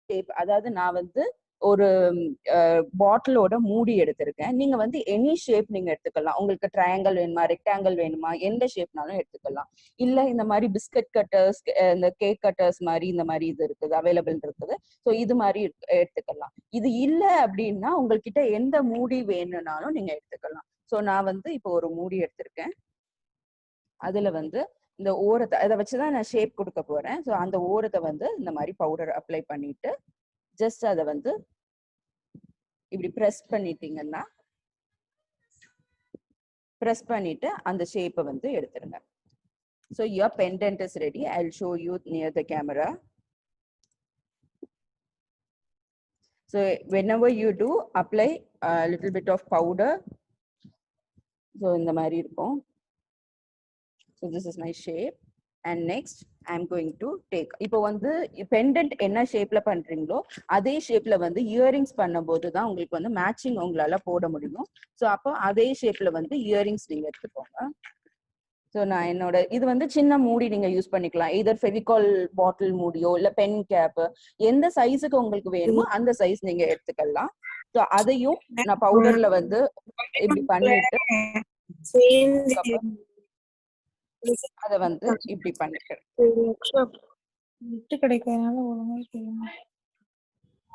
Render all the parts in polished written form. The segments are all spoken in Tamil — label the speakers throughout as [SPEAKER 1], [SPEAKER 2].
[SPEAKER 1] ஷேப், அதாவது நான் வந்து ஒரு பாட்டிலோட மூடி எடுத்திருக்கேன். நீங்க வந்து எனி ஷேப் நீங்க எடுத்துக்கலாம். உங்களுக்கு ட்ரையாங்கிள் வேணுமா, ரெக்டாங்கிள் வேணுமா, எந்த ஷேப்னாலும் எடுத்துக்கலாம். இல்ல இந்த மாதிரி பிஸ்கட் கட்டர்ஸ், இந்த கேக் கட்டர்ஸ் மாதிரி இந்த மாதிரி இது இருக்குது, அவைலபிள் இருக்குது. ஸோ இது மாதிரி எடுத்துக்கலாம். இது இல்ல அப்படின்னா உங்ககிட்ட எந்த மூடி வேணும்னாலும் நீங்க எடுத்துக்கலாம். ஸோ நான் வந்து இப்போ ஒரு மூடி எடுத்திருக்கேன். அதுல வந்து இந்த ஓரத்தை அதை வச்சுதான் நான் ஷேப் கொடுக்க போறேன். ஸோ அந்த ஓரத்தை வந்து இந்த மாதிரி பவுடர் அப்ளை பண்ணிட்டு ஜஸ்ட் அதை வந்து இப்படி ப்ரெஸ் பண்ணிட்டீங்கன்னா, ப்ரெஸ் பண்ணிட்டு அந்த ஷேப்பை வந்து எடுத்துருங்க. So your pendant is ready. I'll show you near the camera. So whenever you do, apply a little bit of powder. So இந்த மாதிரி இருக்கும். So this is my shape. And next I'm going to take, இப்போ வந்து pendant என்ன ஷேப்ல பண்றீங்களோ அதே ஷேப்ல வந்து இயரிங்ஸ் பண்ணும்போது தான் உங்களுக்கு வந்து மேட்சிங் உங்களால போட முடியும். ஸோ அப்போ அதே ஷேப்ல வந்து இயரிங்ஸ் நீங்க எடுத்துக்கோங்க. ஸோ நான் என்னோட இது வந்து சின்ன மூடி நீங்க யூஸ் பண்ணிக்கலாம். எதர் ஃபெவிகால் பாட்டில் மூடியோ இல்ல பென் கேப், எந்த சைஸுக்கு உங்களுக்கு வேணுமோ அந்த சைஸ் நீங்க எடுத்துக்கலாம். ஸோ அதையும் நான் பவுடர்ல வந்து இப்படி பண்ணிட்டு அத வந்து இப்படி பண்ணிக்கிறேன்.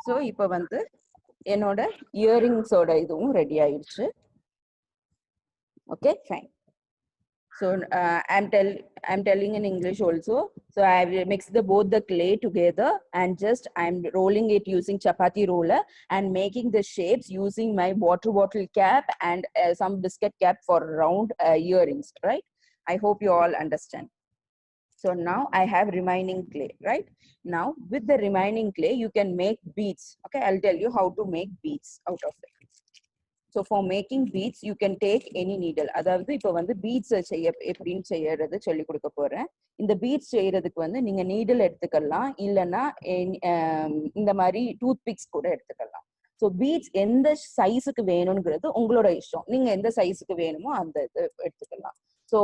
[SPEAKER 1] ஸோ இப்போ வந்து என்னோட இயரிங்ஸோட இதுவும் ரெடி ஆயிடுச்சு. Okay, fine. So I'm telling in English also. So I will mix both the clay together and just I'm rolling it using chapati roller and making the shapes using my water bottle cap and some biscuit cap for round earrings, right? I hope you all understand. So now I have remaining clay, right? Now with the remaining clay you can make beads. Okay, I'll tell you how to make beads out of it. So for making beads you can take any needle. அதாவது இப்போ வந்து beads எப்படின்னு செய்யறது சொல்லி கொடுக்க போறேன். இந்த beads செய்யறதுக்கு வந்து நீங்க நீடில் எடுத்துக்கலாம், இல்லைன்னா இந்த மாதிரி டூத் பிக்ஸ் கூட எடுத்துக்கலாம். ஸோ பீட்ஸ் எந்த சைஸுக்கு வேணும்ங்கிறது உங்களோட இஷ்டம். நீங்க எந்த சைஸுக்கு வேணுமோ அந்த இது எடுத்துக்கலாம். ஸோ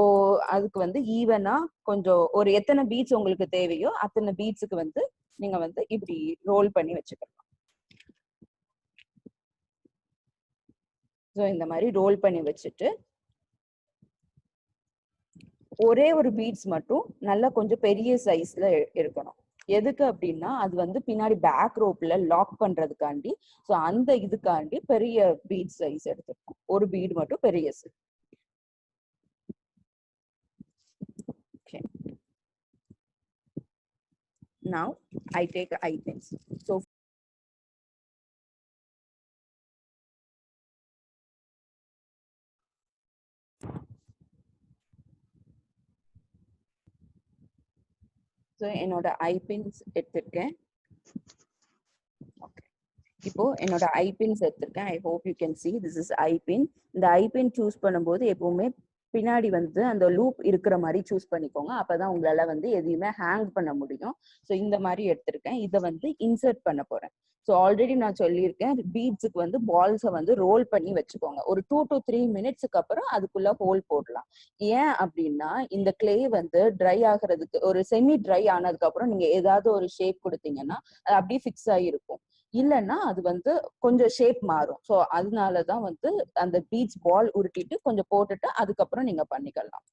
[SPEAKER 1] அதுக்கு வந்து ஈவனா கொஞ்சம் ஒரு எத்தனை பீட்ஸ் உங்களுக்கு தேவையோ அத்தனை பீட்ஸுக்கு வந்து நீங்க வந்து இப்படி ரோல் பண்ணி வச்சுக்கலாம். ஸோ இந்த மாதிரி ரோல் பண்ணி வச்சுட்டு ஒரே ஒரு பீட்ஸ் மட்டும் நல்லா கொஞ்சம் பெரிய சைஸ்ல இருக்கணும். எதுக்கு அப்படின்னா அது வந்து பின்னாடி பேக் ரோப்ல லாக் பண்றதுக்காண்டி. ஸோ அந்த இதுக்காண்டி பெரிய பீட் சைஸ் எடுத்துருக்கோம். ஒரு பீட் மட்டும் பெரிய size. Okay. Now I take eye pins. So என்னோட ஐ பின்ஸ் எடுத்திருக்கேன். ஓகே, இப்போ என்னோட ஐ பின்ஸ் எடுத்திருக்கேன். I hope you can see this is ஐ பின். இந்த ஐ பின் சூஸ் பண்ணும்போது எப்பவுமே பின்னாடி வந்து அந்த லூப் இருக்கிற மாதிரி சூஸ் பண்ணிக்கோங்க. அப்பதான் உங்களால வந்து எதையுமே ஹேங் பண்ண முடியும். ஸோ இந்த மாதிரி எடுத்திருக்கேன். இதை வந்து இன்சர்ட் பண்ண போறேன். ஸோ ஆல்ரெடி நான் சொல்லியிருக்கேன், பீட்ஸுக்கு வந்து பால்ஸை வந்து ரோல் பண்ணி வச்சுக்கோங்க. ஒரு 2 to 3 மினிட்ஸுக்கு அப்புறம் அதுக்குள்ள ஹோல் போடலாம். ஏன் அப்படின்னா இந்த கிளே வந்து ட்ரை ஆகிறதுக்கு ஒரு செமி ட்ரை ஆனதுக்கு அப்புறம் நீங்க ஏதாவது ஒரு ஷேப் கொடுத்தீங்கன்னா அது அப்படியே ஃபிக்ஸ் ஆகிருக்கும். இல்லைன்னா அது வந்து கொஞ்சம் ஷேப் மாறும். ஸோ அதனாலதான் வந்து அந்த பீட்ஸ் பால் உருட்டிட்டு கொஞ்சம் போட்டுட்டு அதுக்கப்புறம் நீங்க பண்ணிக்கலாம்.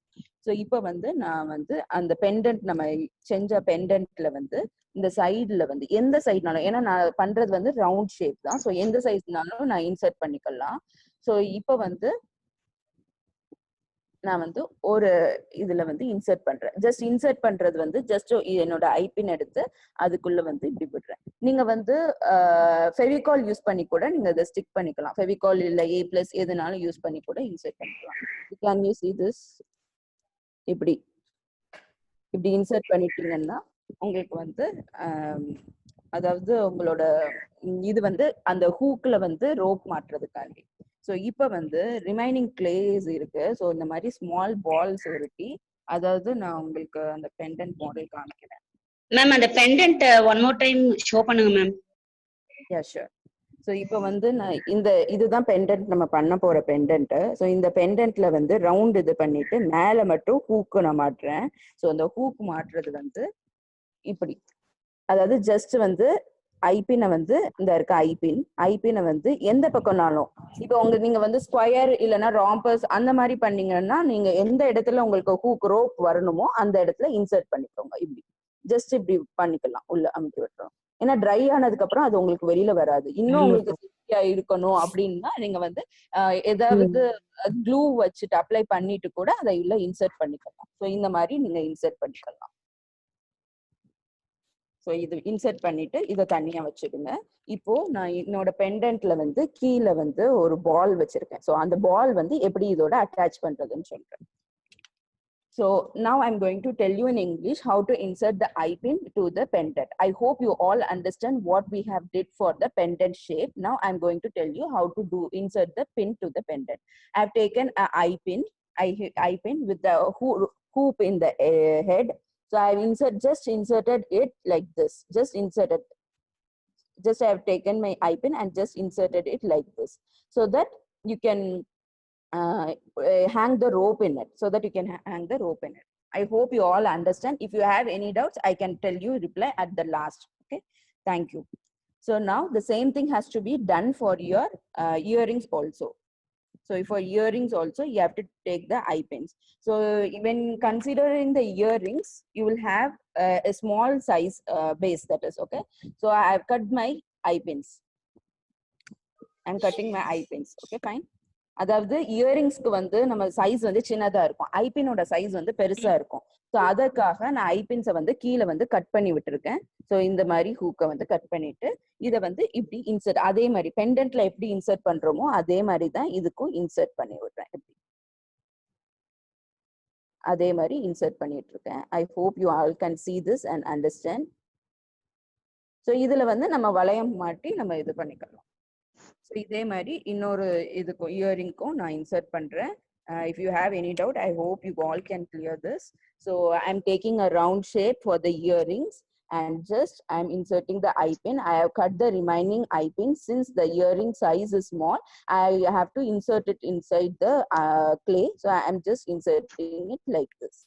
[SPEAKER 1] ஸோ இப்போ வந்து நான் வந்து அந்த பெண்டன்ட் நம்ம செஞ்ச பெண்டன்ட்ல வந்து இந்த சைடுல வந்து எந்த சைட்னாலும், ஏன்னா நான் பண்றது வந்து ரவுண்ட் ஷேப் தான். ஸோ எந்த சைட்னாலும் நான் இன்சர்ட் பண்ணிக்கலாம். ஸோ இப்போ வந்து நான் வந்து ஒரு இதுல வந்து இன்சர்ட் பண்றேன். ஜஸ்ட் இன்சர்ட் பண்றது வந்து ஜஸ்ட் என்னோட ஐபின் எடுத்து அதுக்குள்ள வந்து இப்படி விடுறேன். நீங்க வந்து ஃபெவிகால் யூஸ் பண்ணி கூட நீங்க இதை ஸ்டிக் பண்ணிக்கலாம். ஃபெவிகால் இல்ல A+ எதுனாலும் யூஸ் பண்ணி கூட இன்சர்ட் பண்ணிக்கலாம். Can you see this? இப்படி இன்சர்ட் பண்ணிட்டீங்கன்னா உங்களுக்கு வந்து அதாவது உங்களோட இது வந்து அந்த ஹூக்ல வந்து ரோப் மாட்டுறதுக்காண்டி. ஸோ இப்போ வந்து ரிமைனிங் கிளேஸ் இருக்கு. ஸோ இந்த மாதிரி ஸ்மால் பால்ஸ் உருட்டி, அதாவது நான் உங்களுக்கு அந்த பெண்டன்ட் மாடல் காமிக்கிறேன்.
[SPEAKER 2] மேம் அந்த pendant one more time show பண்ணுங்க மேம்.
[SPEAKER 1] Yeah sure. ஸோ இப்போ வந்து நான் இதுதான் பெண்டன்ட் நம்ம பண்ண போற பெண்டன்ட். ஸோ இந்த பெண்டன்ட்ல வந்து ரவுண்ட் இது பண்ணிட்டு மேல மட்டும் ஹூக்கு நான் மாட்டுறேன். ஸோ அந்த ஹூக் மாட்டுறது வந்து இப்படி, அதாவது ஜஸ்ட் வந்து ஐபினை வந்து இந்த இருக்க ஐபினை வந்து எந்த பக்கம்னாலும் இப்போ நீங்க வந்து ஸ்கொயர் இல்லைன்னா ராம்பர்ஸ் அந்த மாதிரி பண்ணீங்கன்னா நீங்க எந்த இடத்துல உங்களுக்கு ஹூக் ரோப் வரணுமோ அந்த இடத்துல இன்சர்ட் பண்ணிக்கோங்க. இப்படி ஜஸ்ட் இப்படி பண்ணிக்கலாம், உள்ள அமுக்கி விட்டுறோம். ஏன்னா ட்ரை ஆனதுக்கு அப்புறம் அது உங்களுக்கு வெளியில வராது. இன்னும் உங்களுக்கு சேஃப்டியா இருக்கணும் அப்படின்னா நீங்க வந்து ஏதாவது க்ளூ வச்சுட்டு அப்ளை பண்ணிட்டு கூட அதை உள்ள இன்சர்ட் பண்ணிக்கலாம். ஸோ இந்த மாதிரி நீங்க இன்சர்ட் பண்ணிக்கலாம். ஸோ இது இன்சர்ட் பண்ணிட்டு இதை தனியா வச்சுடுங்க. இப்போ நான் என்னோட பெண்டன்ட்ல வந்து கீழே வந்து ஒரு பால் வச்சிருக்கேன். ஸோ அந்த பால் வந்து எப்படி இதோட அட்டாச் பண்றதுன்னு சொல்றேன். So now I'm going to tell you in English how to insert the eye pin to the pendant. I hope you all understand what we have did for the pendant shape. Now I'm going to tell you how to insert the pin to the pendant. I've taken an eye pin with the hoop in the head. So I've just inserted it like this. Just I have taken my eye pin and just inserted it like this, so that you can hang the rope in it, so that you can hang the rope in it. I hope you all understand. If you have any doubts, I can tell you reply at the last. Okay, thank you. So now the same thing has to be done for your earrings also. So for earrings also, you have to take the eye pins. So when considering the earrings, you will have a small size base, that is okay. So I have cut my eye pins. I'm cutting my eye pins. Okay, fine. அதாவது இயரிங்ஸ்க்கு வந்து நம்ம சைஸ் வந்து சின்னதா இருக்கும், ஐபினோட சைஸ் வந்து பெருசா இருக்கும். ஸோ அதற்காக நான் ஐபின்ஸை வந்து கீழே வந்து கட் பண்ணி விட்டுருக்கேன். ஸோ இந்த மாதிரி ஹூக்கை வந்து கட் பண்ணிட்டு இதை வந்து இப்படி இன்சர்ட், அதே மாதிரி பெண்டன்ட்ல எப்படி இன்சர்ட் பண்றோமோ அதே மாதிரி தான் இதுக்கும் இன்சர்ட் பண்ணி விடுறேன். எப்படி அதே மாதிரி இன்சர்ட் பண்ணிட்டு இருக்கேன். I hope you all can see this and understand. So இதுல வந்து நம்ம வளையம் மாட்டி நம்ம இது பண்ணிக்கலாம். ஸோ இதே மாதிரி இன்னொரு இதுக்கும் இயரிங்க்கும் நான் இன்சர்ட் பண்றேன். If you have any doubt, I hope you all can clear this. So I'm taking a round shape for the earrings and just I'm inserting the eye pin. I have cut the remaining eye pin. Since the earring size is small, I have to insert it inside the clay. So I'm just inserting it like this.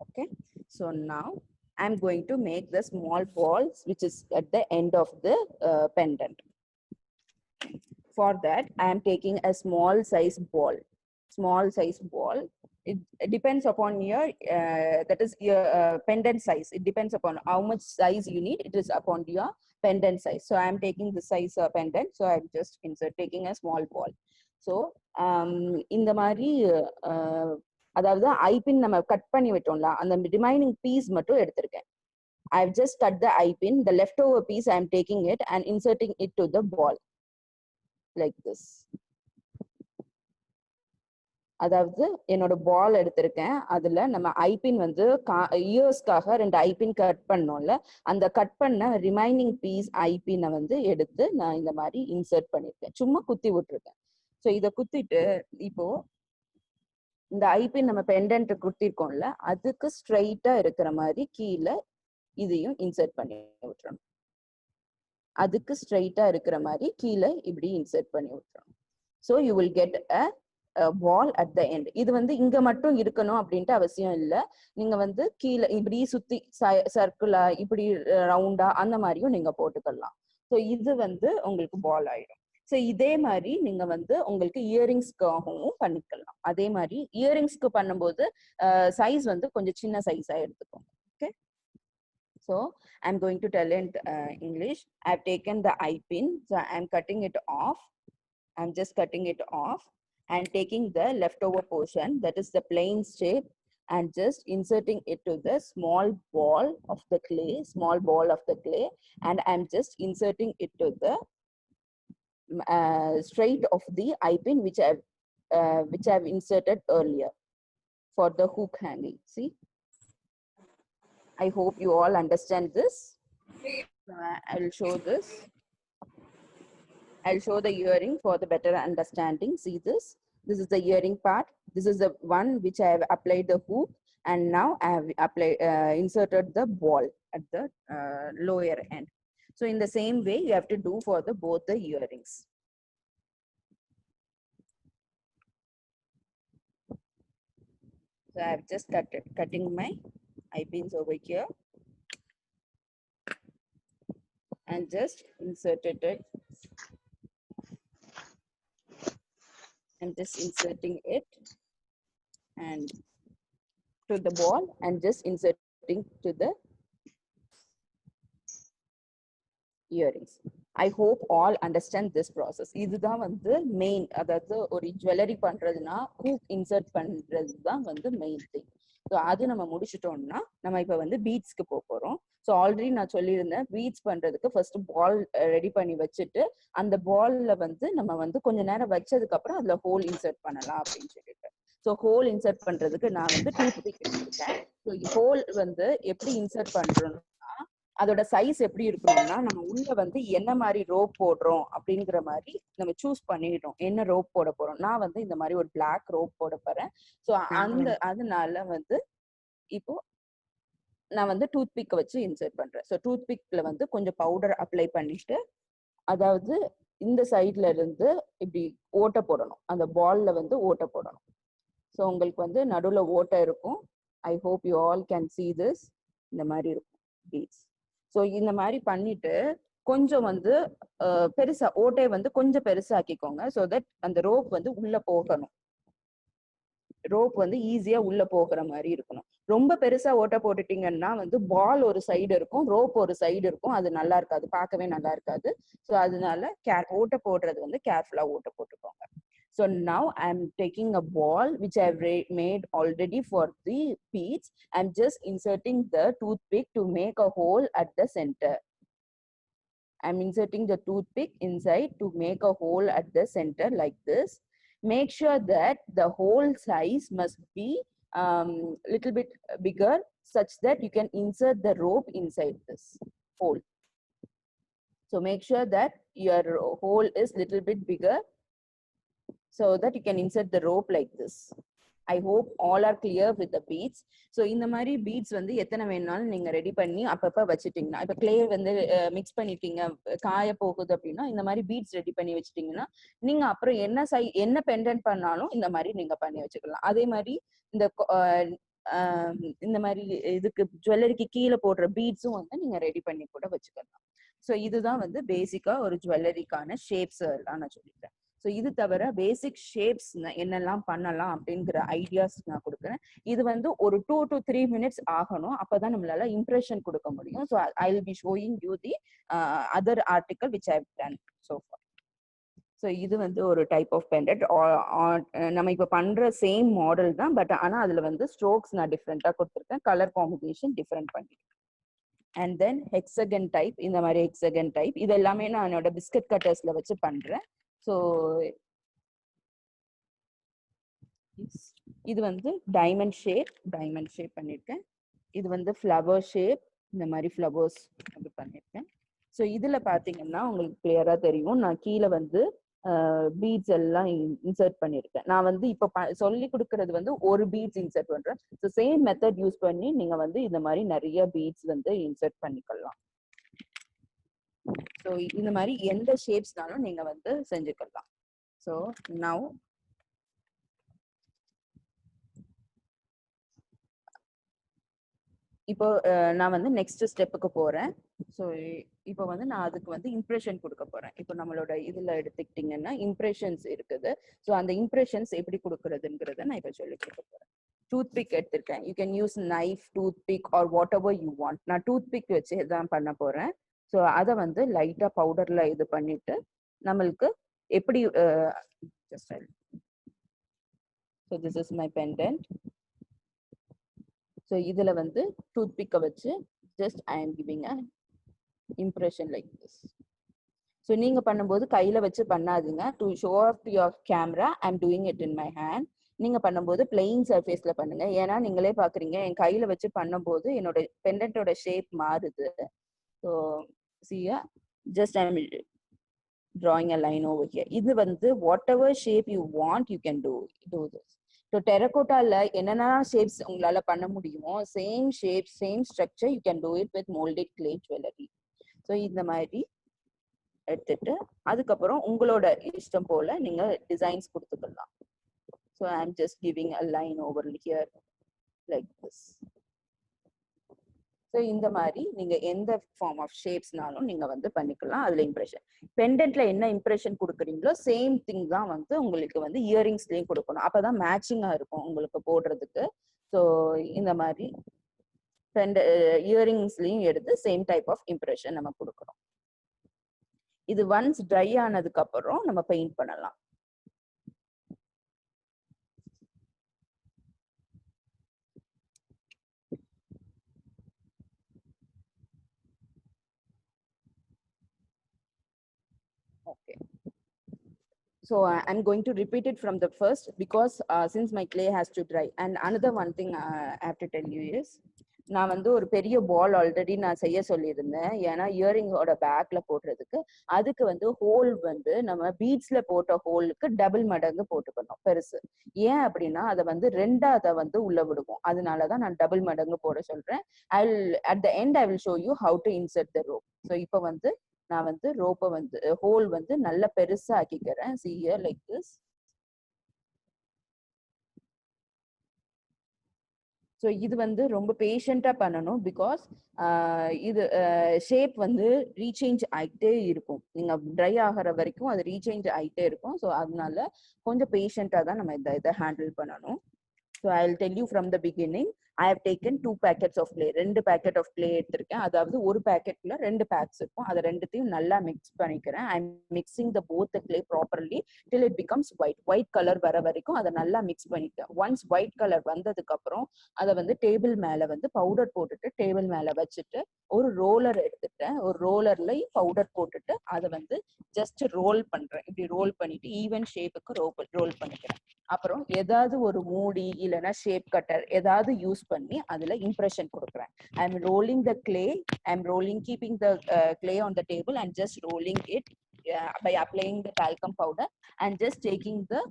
[SPEAKER 1] Okay, so now I'm going to make the small balls which is at the end of the pendant. For that, I am taking a small size ball. It depends upon your that is your pendant size. It depends upon how much size you need. It is upon your pendant size. So I am taking the size pendant. So I'm just taking a small ball. So இந்த மாதிரி அதாவது ஐபின் நம்ம கட் பண்ணி விட்டோம்ல, அந்த ரிமைனிங் பீஸ் மட்டும் எடுத்திருக்கேன். I've just cut the eye pin. The leftover piece I'm taking it and inserting it to the ball like this. அதாவது என்னோட பால் எடுத்திருக்கேன், அதுல நம்ம ஐபின் வந்து இயர்ஸ்க்காக 2 ஐபின் கட் பண்ணோம்ல, அந்த கட் பண்ண ரிமைனிங் பீஸ் ஐபினை வந்து எடுத்து நான் இந்த மாதிரி இன்சர்ட் பண்ணிருக்கேன். சும்மா குத்தி விட்டுருக்கேன். ஸோ இதை குத்திட்டு இப்போ இந்த ஐபின் நம்ம பெண்டன்ட் குத்திருக்கோம்ல, அதுக்கு ஸ்ட்ரைட்டா இருக்கிற மாதிரி கீழே இதையும் இன்சர்ட் பண்ணி விட்டுறணும். அதுக்கு ஸ்ட்ரைட்டா இருக்கிற மாதிரி கீழே இப்படி இன்சர்ட் பண்ணி விட்டுறணும். So you will get a ball at the end. இது வந்து இங்க மட்டும் இருக்கணும் அப்படின்ட்டு அவசியம் இல்லை. நீங்க வந்து கீழே இப்படி சுத்தி சர்க்குலா இப்படி ரவுண்டா அந்த மாதிரியும் நீங்க போட்டுக்கலாம். ஸோ இது வந்து உங்களுக்கு பால் ஆயிடும். ஸோ இதே மாதிரி நீங்க வந்து உங்களுக்கு இயரிங்ஸ்க்காகவும் பண்ணிக்கலாம். அதே மாதிரி இயரிங்ஸ்க்கு பண்ணும்போது சைஸ் வந்து கொஞ்சம் சின்ன சைஸா எடுத்துக்கோங்க. Okay, so I'm going to tell in English. I've taken the eye pin, so I'm cutting it off. I'm just cutting it off and taking the leftover portion, that is the plain shape, and just inserting it to the small ball of the clay, and I'm just inserting it to the straight of the eye pin which I've inserted earlier for the hook hanging. See, I hope you all understand this. I'll show this. I'll show the earring for the better understanding. See this. This is the earring part. This is the one which I have applied the hook, and now I have inserted the ball at the lower end. So in the same way, you have to do for both the earrings. So I have just cutting my I-pins over here and just inserted it. I'm just inserting it and to the ball and just inserting to the earrings. I hope all understand this process. இதுதான் வந்து மெயின், அதாவது ஒரு ஜுவல்லரி பண்றதுன்னா ஹூக் இன்சர்ட் பண்றது தான் வந்து மெயின் திங். ஸோ அது நம்ம முடிச்சிட்டோம்னா நம்ம இப்போ வந்து பீட்ஸ்க்கு போறோம். ஸோ ஆல்ரெடி நான் சொல்லியிருந்தேன், பீட்ஸ் பண்றதுக்கு ஃபர்ஸ்ட் பால் ரெடி பண்ணி வச்சுட்டு அந்த பால்ல வந்து நம்ம வந்து கொஞ்ச நேரம் வச்சதுக்கு அப்புறம் அதுல ஹோல் இன்சர்ட் பண்ணலாம் அப்படின்னு சொல்லிட்டு. ஸோ ஹோல் இன்சர்ட் பண்றதுக்கு நான் வந்து டூத் பிக் எடுத்துருக்கேன். ஸோ ஹோல் வந்து எப்படி இன்சர்ட் பண்றோம்னா அதோட சைஸ் எப்படி இருக்கணும்னா நம்ம உள்ள வந்து என்ன மாதிரி ரோப் போடுறோம் அப்படிங்கிற மாதிரி நம்ம சூஸ் பண்ணிட்டோம். என்ன ரோப் போட போறோம். நான் வந்து இந்த மாதிரி ஒரு பிளாக் ரோப் போட போறேன். ஸோ அதனால வந்து இப்போ நான் வந்து டூத் பிக் வச்சு இன்சர்ட் பண்றேன். ஸோ டூத் பிக்ல வந்து கொஞ்சம் பவுடர் அப்ளை பண்ணிட்டு, அதாவது இந்த சைட்ல இருந்து இப்படி ஓட்டை போடணும். அந்த பால்ல வந்து ஓட்டை போடணும். ஸோ உங்களுக்கு வந்து நடுவில் ஓட்டை இருக்கும். I hope you all can see this. இந்த மாதிரி இருக்கும் பீட்ஸ். ஸோ இந்த மாதிரி பண்ணிட்டு கொஞ்சம் வந்து பெருசா ஓட்டையை வந்து கொஞ்சம் பெருசாக்கிக்கோங்க. ஸோ தட் அந்த ரோப் வந்து உள்ள போகணும். ரோப் வந்து ஈஸியா உள்ள போகிற மாதிரி இருக்கணும். ரொம்ப பெருசா ஓட்டை போட்டுட்டீங்கன்னா வந்து பால் ஒரு சைடு இருக்கும், ரோப் ஒரு சைடு இருக்கும். அது நல்லா இருக்காது, பார்க்கவே நல்லா இருக்காது. ஸோ அதனால ஓட்டை போடுறது வந்து கேர்ஃபுல்லா ஓட்டை போட்டுக்கோங்க. So now I'm taking a ball which I've made already for the beads. I'm just inserting the toothpick to make a hole at the center. I'm inserting the toothpick inside to make a hole at the center like this. Make sure that the hole size must be little bit bigger such that you can insert the rope inside this hole. So make sure that your hole is little bit bigger so that you can insert the rope like this. I hope all are clear with the beads. So இந்த மாதிரி பீட்ஸ் வந்து எத்தனை வேணாலும் நீங்க ரெடி பண்ணி அப்பப்ப வச்சுட்டீங்கன்னா, இப்ப கிளே வந்து மிக்ஸ் பண்ணிட்டீங்க, காய போகுது அப்படின்னா இந்த மாதிரி பீட்ஸ் ரெடி பண்ணி வச்சுட்டீங்கன்னா நீங்க அப்புறம் என்ன பெண்டன்ட் பண்ணாலும் இந்த மாதிரி நீங்க பண்ணி வச்சுக்கலாம். அதே மாதிரி இந்த மாதிரி இதுக்கு ஜுவல்லரிக்கு கீழே போடுற பீட்ஸும் வந்து நீங்க ரெடி பண்ணி கூட வச்சுக்கலாம். ஸோ இதுதான் வந்து பேசிக்கா ஒரு ஜுவல்லரிக்கான ஷேப்ஸ் எல்லாம் நான் சொல்லிட்டேன். ஸோ இது தவிர பேசிக் ஷேப்ஸ் என்னெல்லாம் பண்ணலாம் அப்படிங்கிற ஐடியாஸ் நான் கொடுக்குறேன். இது வந்து ஒரு 2 to 3 minutes ஆகணும். அப்பதான் நம்மளால இம்ப்ரெஷன் கொடுக்க முடியும். So I will be showing you the other article which I have done so far. So இது வந்து ஒரு டைப் ஆஃப் பெண்டன்ட். நம்ம இப்போ பண்ற சேம் மாடல் தான், பட் ஆனா அதுல வந்து ஸ்ட்ரோக்ஸ் நான் டிஃப்ரெண்டா கொடுத்துருக்கேன், கலர் காம்பினேஷன் டிஃப்ரெண்ட் பண்ணிருக்கேன். அண்ட் தென் ஹெக்ஸகன் டைப், இந்த மாதிரி ஹெக்ஸகன் டைப் இது எல்லாமே நான் என்னோட பிஸ்கட் கட்டர்ஸ்ல வச்சு பண்றேன். ஸோ இது வந்து டைமண்ட் ஷேப் பண்ணியிருக்கேன். இது வந்து ஃப்ளவர் ஷேப், இந்த மாதிரி ஃப்ளவர்ஸ் வந்து பண்ணியிருக்கேன். ஸோ இதுல பாத்தீங்கன்னா உங்களுக்கு கிளியரா தெரியும், நான் கீழே வந்து பீட்ஸ் எல்லாம் இன்சர்ட் பண்ணியிருக்கேன். நான் வந்து இப்போ சொல்லி கொடுக்கறது வந்து ஒரு பீட்ஸ் இன்சர்ட் பண்றேன். ஸோ சேம் மெத்தட் யூஸ் பண்ணி நீங்க வந்து இந்த மாதிரி நிறைய பீட்ஸ் வந்து இன்சர்ட் பண்ணிக்கலாம். ஸோ இந்த மாதிரி எந்த ஷேப்ஸ்னாலும் நீங்க வந்து செஞ்சுக்கலாம். ஸோ நவ் இப்போ நான் வந்து நெக்ஸ்ட் ஸ்டெப்புக்கு போறேன். ஸோ இப்போ வந்து நான் அதுக்கு வந்து இம்ப்ரெஷன் கொடுக்க போறேன். இப்போ நம்மளோட இதுல எடுத்துக்கிட்டீங்கன்னா இம்ப்ரெஷன்ஸ் இருக்குது. ஸோ அந்த இம்ப்ரெஷன்ஸ் எப்படி கொடுக்கறதுங்கிறத நான் இப்போ சொல்லி கொடுக்க போறேன். டூத் பிக் எடுத்திருக்கேன். You can use knife, toothpick or whatever you want. நான் டூத் பிக் வச்சு தான் பண்ண போறேன். ஸோ அதை வந்து லைட்டா பவுடர்ல இது பண்ணிட்டு நம்மளுக்கு எப்படி so this is my pendant. So இதுல வந்து டூத் பிக்கை வச்சு just I am giving a impression like this. So நீங்க பண்ணும்போது கையில வச்சு பண்ணாதீங்க. To show off to your camera I am doing it in my hand. நீங்க பண்ணும்போது பிளெயின் சர்ஃபேஸ்ல பண்ணுங்க. ஏன்னா நீங்களே பாக்குறீங்க என் கையில வச்சு பண்ணும்போது என்னோட பெண்டன்ட்டோட ஷேப் மாறுது. So see just I'm drawing a line over here. இது வந்து whatever shape you want you can do this. So terracotta என்னென்ன shapes உங்களால பண்ண முடியுமோ same shape same structure you can do it with molded clay jewelry. So இந்த மாதிரி எடுத்துட்டு அதுக்கப்புறம் உங்களோட இஷ்டம் போல நீங்க டிசைன்ஸ் கொடுத்துக்கலாம். So I'm just giving a line over here like this. So இந்த மாதிரி நீங்க எந்த ஃபார்ம் ஆஃப் ஷேப்ஸ்னாலும் நீங்க வந்து பண்ணிக்கலாம். அதுல இம்ப்ரெஷன் பெண்டன்ட்ல என்ன இம்ப்ரெஷன் கொடுக்குறீங்களோ சேம் திங் தான் வந்து உங்களுக்கு வந்து இயரிங்ஸ்லயும் கொடுக்கணும். அப்பதான் மேட்சிங்கா இருக்கும் உங்களுக்கு போடுறதுக்கு. ஸோ இந்த மாதிரி இயரிங்ஸ்லயும் எடுத்து சேம் டைப் ஆஃப் இம்ப்ரெஷன் நம்ம கொடுக்கணும். இது ஒன்ஸ் ட்ரை ஆனதுக்கு அப்புறம் நம்ம பெயிண்ட் பண்ணலாம். Okay. So I'm going to repeat it from the first because since my clay has to dry. And another one thing I have to tell you is, நான் வந்து ஒரு பெரிய பால் ஆல்ரெடி நான் செய்ய சொல்லியிருந்தேன். ஏன்னா இயரிங்கோட பேக்ல போடுறதுக்கு அதுக்கு வந்து ஹோல் வந்து நம்ம பீட்ஸ்ல போட்ட ஹோலுக்கு டபுள் மடங்கு போட்டுக்கணும் பெருசு. ஏன் அப்படின்னா அதை வந்து ரெண்டாவது வந்து உள்ள விடுவோம். அதனாலதான் நான் டபுள் மடங்கு போட சொல்றேன். At the end I will show you how to insert the rope. So இப்போ வந்து நான் வந்து ரோப்பை வந்து ஹோல் வந்து நல்ல பெருசா ஆக்கிக்கிறேன். See here like this. So இது வந்து ரொம்ப பேஷண்டா பண்ணணும். பிகாஸ் இது ஷேப் வந்து ரீசேஞ்ச் ஆகிட்டே இருக்கும். நீங்க ட்ரை ஆகிற வரைக்கும் அது ரீசேஞ்ச் ஆகிட்டே இருக்கும். ஸோ அதனால கொஞ்சம் பேஷண்டா தான் நம்ம இதை ஹேண்டில் பண்ணணும். So I'll tell you from the beginning. I have taken 2 packets of clay. 2 packet of clay எடுத்திருக்கேன். அதாவது ஒரு பாக்கெட்ல 2 packs இருக்கும். அதை ரெண்டுத்தையும் நல்லா மிக்ஸ் பண்ணிக்கிறேன். I'm mixing the both the clay properly till it becomes white. White color வர வரைக்கும் அதை நல்லா மிக்ஸ் பண்ணிட்டேன். Once white color வந்ததுக்கு அப்புறம் அதை வந்து டேபிள் மேல வந்து பவுடர் போட்டுட்டு டேபிள் மேல வச்சுட்டு ஒரு ரோலர் எடுத்துட்டேன். ஒரு ரோலர்ல பவுடர் போட்டுட்டு அதை வந்து ஜஸ்ட் ரோல் பண்றேன். இப்படி ரோல் பண்ணிட்டு ஈவன் ஷேப்புக்கு ரோல் பண்ணிக்கிறேன். அப்புறம் ஏதாவது ஒரு மூடி இல்லைன்னா ஷேப் கட்டர் ஏதாவது யூஸ் பண்ணி அதுல இம்ப்ரெஷன் கொடுக்குறேன். I am rolling the clay. I am rolling keeping the clay on the table and just rolling it by applying the talcum powder and just taking the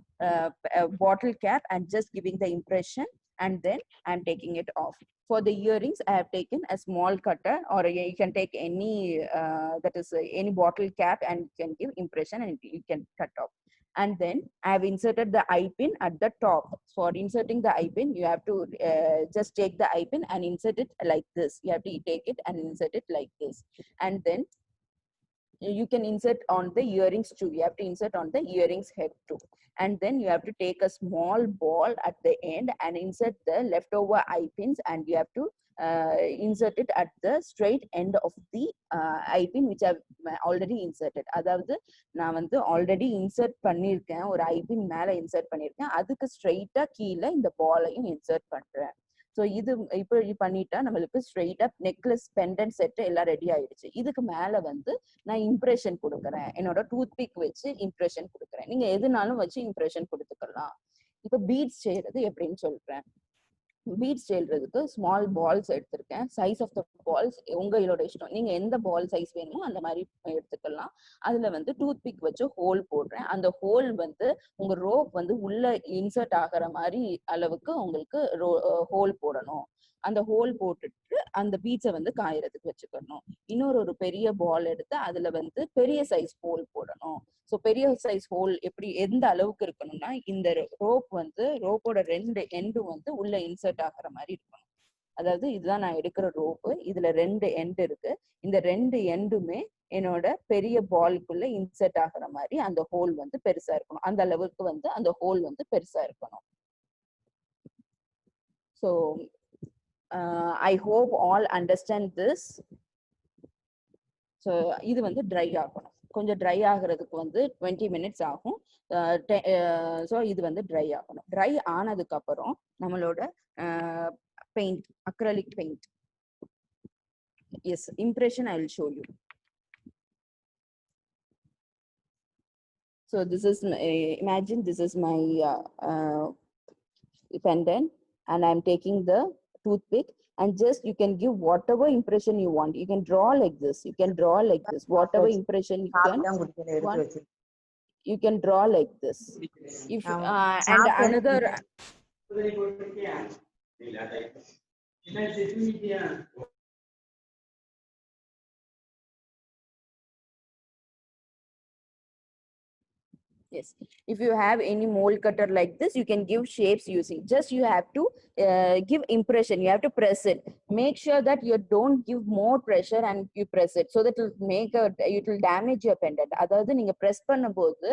[SPEAKER 1] bottle cap and just giving the impression, and then I'm taking it off. For the earrings, I have taken a small cutter, or you can take any any bottle cap and you can give impression and you can cut off. And then I have inserted the eye pin at the top. For inserting the eye pin, you have to just take the eye pin and insert it like this. You have to take it and insert it like this. And then you can insert on the earrings too. You have to insert on the earrings head too. And then you have to take a small ball at the end and insert the leftover eye pins, and you have to insert it at the straight end of the eye pin which I've already inserted. அதாவது நான் வந்து ஆல்ரெடி இன்சர்ட் பண்ணியிருக்கேன். ஒரு ஐ பின் மேல இன்சர்ட் பண்ணியிருக்கேன். அதுக்கு ஸ்ட்ரெயிட்டா கீழே இந்த பாலையும் இன்சர்ட் பண்றேன். ஸோ இது இப்படி பண்ணிட்டா நம்மளுக்கு ஸ்ட்ரெயிட்டா நெக்லஸ் பெண்டன்ட் செட் எல்லாம் ரெடி ஆயிடுச்சு. இதுக்கு மேல வந்து நான் இம்ப்ரெஷன் கொடுக்குறேன். என்னோட டூத் பிக் வச்சு இம்ப்ரெஷன் கொடுக்குறேன். நீங்க எதுனாலும் வச்சு இம்ப்ரெஷன் கொடுத்துக்கலாம். இப்போ பீட்ஸ் செய்யறது எப்படின்னு சொல்றேன். பீட்ஸ் செய்யறதுக்கு ஸ்மால் பால்ஸ் எடுத்திருக்கேன். சைஸ் ஆஃப் த பால்ஸ் உங்களோட இஷ்டம். நீங்க எந்த பால் சைஸ் வேணுமோ அந்த மாதிரி எடுத்துக்கலாம். அதுல வந்து டூத் பிக் வச்சு ஹோல் போடுறேன். அந்த ஹோல் வந்து உங்க ரோப் வந்து உள்ள இன்சர்ட் ஆகிற மாதிரி அளவுக்கு உங்களுக்கு ஹோல் போடணும். அந்த ஹோல் போட்டுட்டு அந்த பீட்ஸை வந்து காயறதுக்கு வச்சுக்கணும். ஒரு பெரிய பால் எடுத்து அதுல வந்து பெரிய சைஸ் ஹோல் போடணும். ஸோ பெரிய சைஸ் ஹோல் எப்படி எந்த அளவுக்கு இருக்கணும்னா இந்த ரோப்போட 2 எண்டும் வந்து உள்ள இன்சர்ட் ஆகிற மாதிரி இருக்கணும். அதாவது இதுதான் நான் எடுக்கிற ரோப்பு. இதுல 2 எண்ட் இருக்கு. இந்த 2 எண்டுமே என்னோட பெரிய பாலுக்குள்ள இன்சர்ட் ஆகிற மாதிரி அந்த ஹோல் வந்து பெருசா இருக்கணும். அந்த அளவுக்கு வந்து அந்த ஹோல் வந்து பெருசா இருக்கணும். So I hope all understand this. So இது வந்து ட்ரை ஆகணும். கொஞ்சம் ட்ரை ஆகிறதுக்கு வந்து 20 minutes ஆகும். ஸோ இது வந்து ட்ரை ஆகணும். ட்ரை ஆனதுக்கு அப்புறம் நம்மளோட paint, acrylic paint, as impression I will show you. So this is imagine this is my pendant and I am taking the toothpick and just you can give whatever impression you want. You can draw like this. You can draw like this. Whatever impression you want, you can draw like this. If and another Yes, if you have any mold cutter like this, you can give shapes using, just you have to give impression, you have to press it. Make sure that you don't give more pressure and you press it, so that it will damage your pendant. அதாவது நீங்க press பண்ணும்போது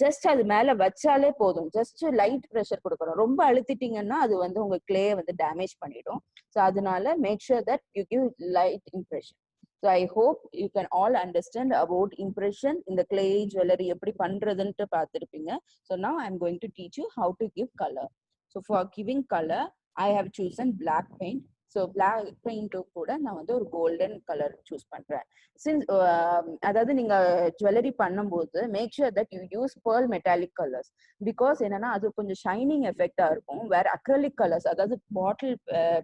[SPEAKER 1] just அது மேல வச்சாலே போதும், just light pressure கொடுக்கணும். ரொம்ப அழுத்திட்டீங்கன்னா அது வந்து உங்க clay வந்து damage பண்ணிடும். So அதனால make sure that you give light impression. So I hope you can all understand about impression in the clay jewelry எப்படி பண்றதுன்னு பார்த்திருப்பீங்க. So now I'm going to teach you how to give color. So for giving color, I have chosen black paint. So black paint கூட நான் வந்து ஒரு golden color choose பண்றேன். Since அதாவது நீங்க ஜுவல்லரி பண்ணும்போது make sure that you use pearl metallic colors, because என்னன்னா அது கொஞ்சம் ஷைனிங் எஃபெக்டா இருக்கும். வேற acrylic colors, அதாவது பாட்டில்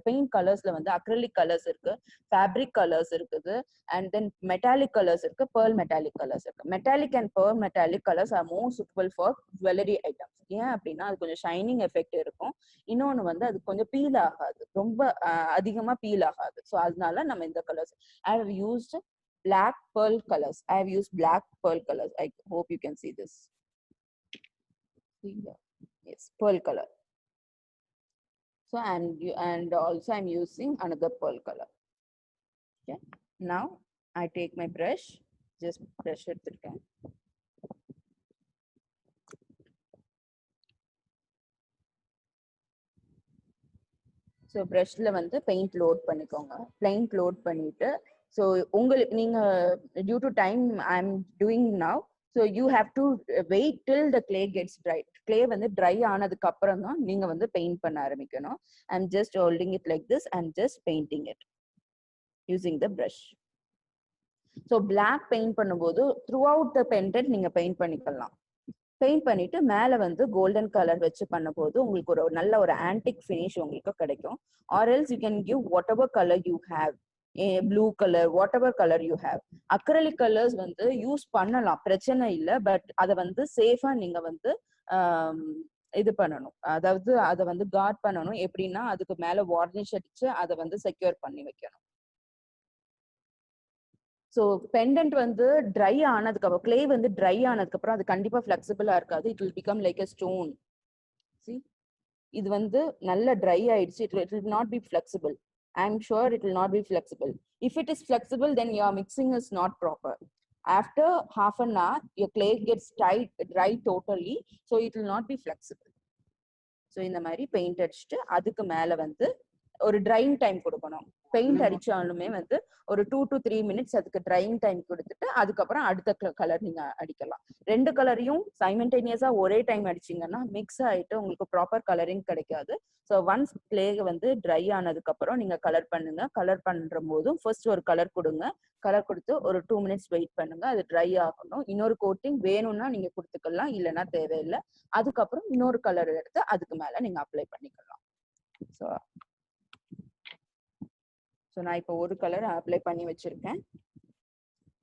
[SPEAKER 1] பெயிண்ட் கலர்ஸ்ல வந்து acrylic colors இருக்கு, fabric colors இருக்குது, and then metallic colors இருக்கு, pearl metallic colors இருக்கு. Metallic and pearl metallic colors are more suitable for jewelry items. ஏன் அப்படின்னா அது கொஞ்சம் ஷைனிங் எஃபெக்ட் இருக்கும். இன்னொன்னு வந்து அது கொஞ்சம் பீல் ஆகாது, ரொம்ப அதிகமா பீல் ஆகாது. ஸோ அதனால நம்ம இந்த colours I have used black pearl colors. I have used black pearl colors. I hope you can see this. Yes, pearl color. So and also I'm using another pearl color. Okay, now I take my brush, just brush it again. So brushல வந்து paint load பண்ணிக்கோங்க. Paint load பண்ணிட்டு, so உங்களுக்கு நீங்க due to time I'm doing now, so you have to wait till the clay gets dry. Clay வந்து dry ஆனதுக்கு அப்புறம் தான் நீங்க வந்து paint பண்ண ஆரம்பிக்கணும். I'm just holding it like this and just painting it using the brush. So black paint பண்ணும்போது throughout the pendant நீங்க paint பண்ணிக்கலாம். பெயிண்ட் பண்ணிட்டு மேல வந்து கோல்டன் கலர் வச்சு பண்ணும்போது உங்களுக்கு ஒரு நல்ல ஒரு ஆன்டிக் ஃபினிஷ் உங்களுக்கு கிடைக்கும். Or else you can give what ever colour you have, blue colour, what ever colour you have. Acrylic colours வந்து யூஸ் பண்ணலாம், பிரச்சனை இல்லை. பட் அதை வந்து சேஃபா நீங்க வந்து இது பண்ணணும், அதாவது அதை வந்து கார்ட் பண்ணணும். எப்படின்னா அதுக்கு மேல வார்னிஷ் அடிச்சு அதை வந்து செக்யூர் பண்ணி வைக்கணும். ஸோ பெண்டன்ட் வந்து ட்ரை ஆனதுக்கு அப்புறம், கிளே வந்து ட்ரை ஆனதுக்கு அப்புறம் அது கண்டிப்பா ஃபிளெக்சிபிளா இருக்காது. It will become like a stone. இது வந்து நல்ல ட்ரை ஆயிடுச்சு. It will not be flexible. I am sure it will not be flexible. If it is flexible, then your mixing is not proper. After half an hour, your clay gets dry totally, so it will not be flexible. So இந்த மாதிரி பெயிண்ட் அடிச்சுட்டு அதுக்கு மேல வந்து ஒரு ட்ரையிங் டைம் கொடுக்கணும். பெயிண்ட் அடிச்சாலுமே வந்து ஒரு 2 to 3 minutes அதுக்கு ட்ரையிங் டைம் கொடுத்துட்டு அதுக்கப்புறம் அடுத்த கலர் நீங்க அடிக்கலாம். ரெண்டு கலரையும் சைமல்டேனியஸா ஒரே டைம் அடிச்சீங்கன்னா மிக்ஸ் ஆயிட்டு உங்களுக்கு ப்ராப்பர் கலரிங் கிடைக்காது. ஸோ ஒன்ஸ் கிளே வந்து ட்ரை ஆனதுக்கு அப்புறம் நீங்க கலர் பண்ணுங்க. கலர் பண்ற போதும் ஃபர்ஸ்ட் ஒரு கலர் கொடுங்க. கலர் கொடுத்து ஒரு 2 minutes வெயிட் பண்ணுங்க, அது ட்ரை ஆகணும். இன்னொரு கோட்டிங் வேணும்னா நீங்க கொடுத்துக்கலாம், இல்லைன்னா தேவையில்லை. அதுக்கப்புறம் இன்னொரு கலர் எடுத்து அதுக்கு மேல நீங்க அப்ளை பண்ணிக்கலாம். ஸோ நான் இப்போ ஒரு கலர் அப்ளை பண்ணி வச்சிருக்கேன்.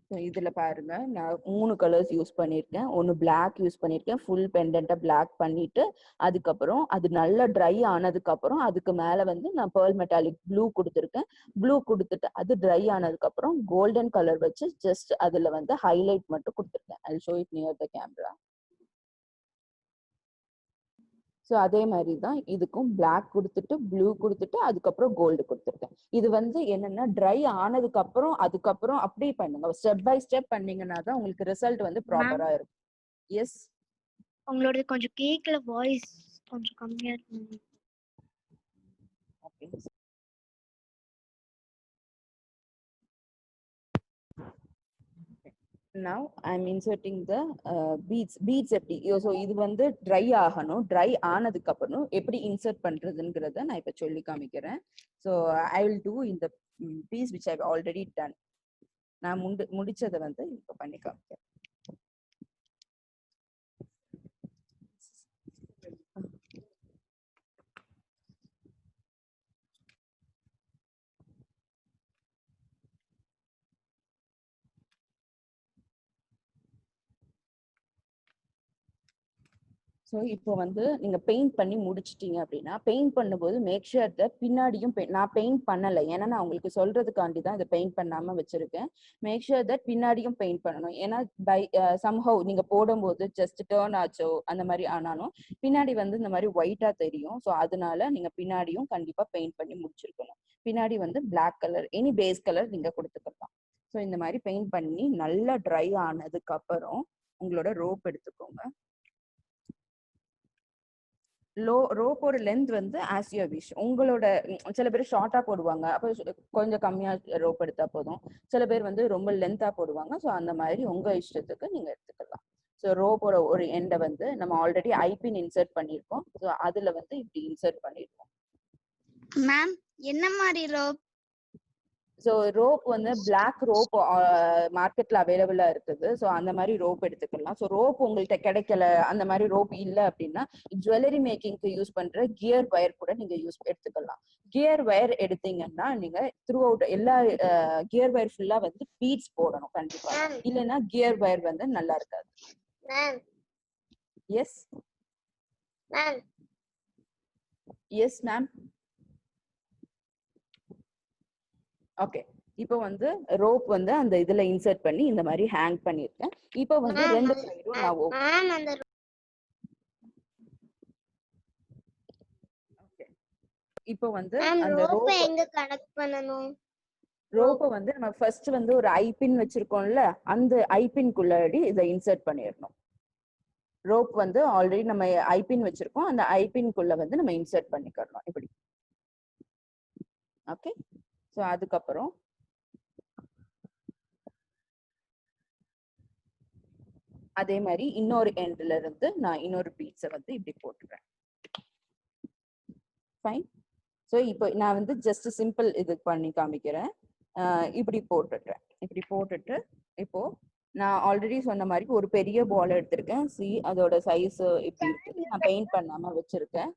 [SPEAKER 1] ஸோ இதுல பாருங்க, நான் 3 கலர்ஸ் யூஸ் பண்ணியிருக்கேன். ஒன்று பிளாக் யூஸ் பண்ணியிருக்கேன், ஃபுல் பெண்டன்ட்டை பிளாக் பண்ணிட்டு அதுக்கப்புறம் அது நல்லா ட்ரை ஆனதுக்கு அப்புறம் அதுக்கு மேல வந்து நான் பேர்ல் மெட்டாலிக் ப்ளூ கொடுத்துருக்கேன். ப்ளூ கொடுத்துட்டு அது ட்ரை ஆனதுக்கு அப்புறம் கோல்டன் கலர் வச்சு ஜஸ்ட் அதுல வந்து ஹைலைட் மட்டும் கொடுத்துருக்கேன். I show it near the camera. So அதே மாதிரி தான் இதுக்கும் பிளாக் கொடுத்துட்டு ப்ளூ கொடுத்துட்டு அதுக்கப்புறம் கோல்டு கொடுத்துருக்கேன். இது வந்து என்னன்னா ட்ரை ஆனதுக்கு அப்புறம் அதுக்கப்புறம் அப்படி பண்ணுங்க, ஸ்டெப் பை ஸ்டெப் பண்ணீங்கன்னா தான் உங்களுக்கு ரிசல்ட் வந்து ப்ராப்பரா இருக்கும். எஸ்,
[SPEAKER 3] உங்களோட கொஞ்சம் கேக்கல, வாய்ஸ் கொஞ்சம் கம்மியா இருக்கு.
[SPEAKER 1] Okay. Now I'm inserting the beads எப்படி. ஸோ இது வந்து ட்ரை ஆகணும். ட்ரை ஆனதுக்கு அப்புறம் எப்படி இன்சர்ட் பண்றதுங்கிறத நான் இப்ப சொல்லி காமிக்கிறேன். ஸோ ஐ வில் டூ இந்த piece which I already done. நான் முடிச்சதை வந்து இப்ப பண்ணி காமிக்கிறேன். ஸோ இப்போ வந்து நீங்க பெயிண்ட் பண்ணி முடிச்சிட்டீங்க அப்படின்னா, பெயிண்ட் பண்ணும்போது மேக் ஷுர் தட் பின்னாடியும் நான் பெயிண்ட் பண்ணல. ஏன்னா நான் உங்களுக்கு சொல்றதுக்காண்டி தான் இதை பெயிண்ட் பண்ணாம வச்சிருக்கேன். மேக் ஷுர் தட் பின்னாடியும் பெயிண்ட் பண்ணணும். ஏன்னா பை சம்ஹவ் நீங்க போடும்போது ஜஸ்ட் டேர்ன் ஆச்சோ அந்த மாதிரி ஆனாலும் பின்னாடி வந்து இந்த மாதிரி ஒயிட்டா தெரியும். ஸோ அதனால நீங்க பின்னாடியும் கண்டிப்பா பெயிண்ட் பண்ணி முடிச்சிருக்கணும். பின்னாடி வந்து black colour any base colour நீங்க கொடுத்துக்கலாம். ஸோ இந்த மாதிரி பெயிண்ட் பண்ணி நல்லா ட்ரை ஆனதுக்கு அப்புறம் உங்களோட ரோப் எடுத்துக்கோங்க. ரோப்போட லென்த் வந்து ஆஸ் யூ விஷ். உங்களோட சில பேர் ஷார்ட்டா போடுவாங்க, அப்போ கொஞ்சம் கம்மியா ரோப் எடுத்தா போதும். சில பேர் வந்து ரொம்ப லென்த்தா போடுவாங்க. ஸோ அந்த மாதிரி உங்க இஷ்டத்துக்கு நீங்க எடுத்துக்கலாம். ஸோ ரோப்போட ஒரு எண்டை வந்து நம்ம ஆல்ரெடி ஐபின் இன்சர்ட் பண்ணியிருக்கோம். ஸோ அதுல வந்து இப்படி இன்சர்ட் பண்ணியிருக்கோம்.
[SPEAKER 3] மேம் என்ன மாதிரி ரோப்?
[SPEAKER 1] ஸோ ரோப் வந்து பிளாக் ரோப் மார்க்கெட்ல அவைலபிளா இருக்குது. ஸோ அந்த மாதிரி ரோப் எடுத்துக்கலாம். ஸோ ரோப் உங்கள்கிட்ட கிடைக்கல, அந்த மாதிரி ரோப் இல்லை அப்படின்னா ஜுவல்லரி மேக்கிங்க்கு யூஸ் பண்ற கியர் வயர் கூட நீங்க எடுத்துக்கலாம். கியர் வயர் எடுத்தீங்கன்னா நீங்க த்ரூ அவுட் எல்லா கியர் வயர் ஃபுல்லா வந்து பீட்ஸ் போடணும் கண்டிப்பா. இல்லைன்னா கியர் வயர் வந்து நல்லா இருக்காது. S yes ma'am. ஓகே, இப்போ வந்து ரோப் வந்து அந்த இதுல இன்சர்ட் பண்ணி இந்த மாதிரி ஹேங் பண்ணிருக்கேன். இப்போ வந்து ரெண்டு சைடும் நான் ஓகே. இப்போ வந்து அந்த ரோப்
[SPEAKER 3] எங்க கனெக்ட் பண்ணனும்?
[SPEAKER 1] ரோப்பை வந்து நம்ம ஃபர்ஸ்ட் வந்து ஒரு ஐபின் வச்சிருக்கோம்ல, அந்த ஐபின்குள்ளடி இதை இன்சர்ட் பண்ணிடணும். ரோப் வந்து ஆல்ரெடி நம்ம ஐபின் வச்சிருக்கோம், அந்த ஐபின்குள்ள வந்து நம்ம இன்சர்ட் பண்ணிக்கிறோம் இப்படி. ஓகே, ஸோ அதுக்கப்புறம் அதே மாதிரி இன்னொரு எண்ட்ல இருந்து நான் இன்னொரு பீட்ஸை வந்து இப்படி போட்டுறேன். ஃபைன். ஸோ இப்போ நான் வந்து ஜஸ்ட் சிம்பிள் இது பண்ணி காமிக்கிறேன். இப்படி போட்டுட்டேன். இப்படி போட்டுட்டு இப்போ நான் ஆல்ரெடி சொன்ன மாதிரி ஒரு பெரிய பால் எடுத்திருக்கேன். அதோட சைஸ் இப்படி இருக்குது. நான் பெயிண்ட் பண்ணாம வச்சிருக்கேன்.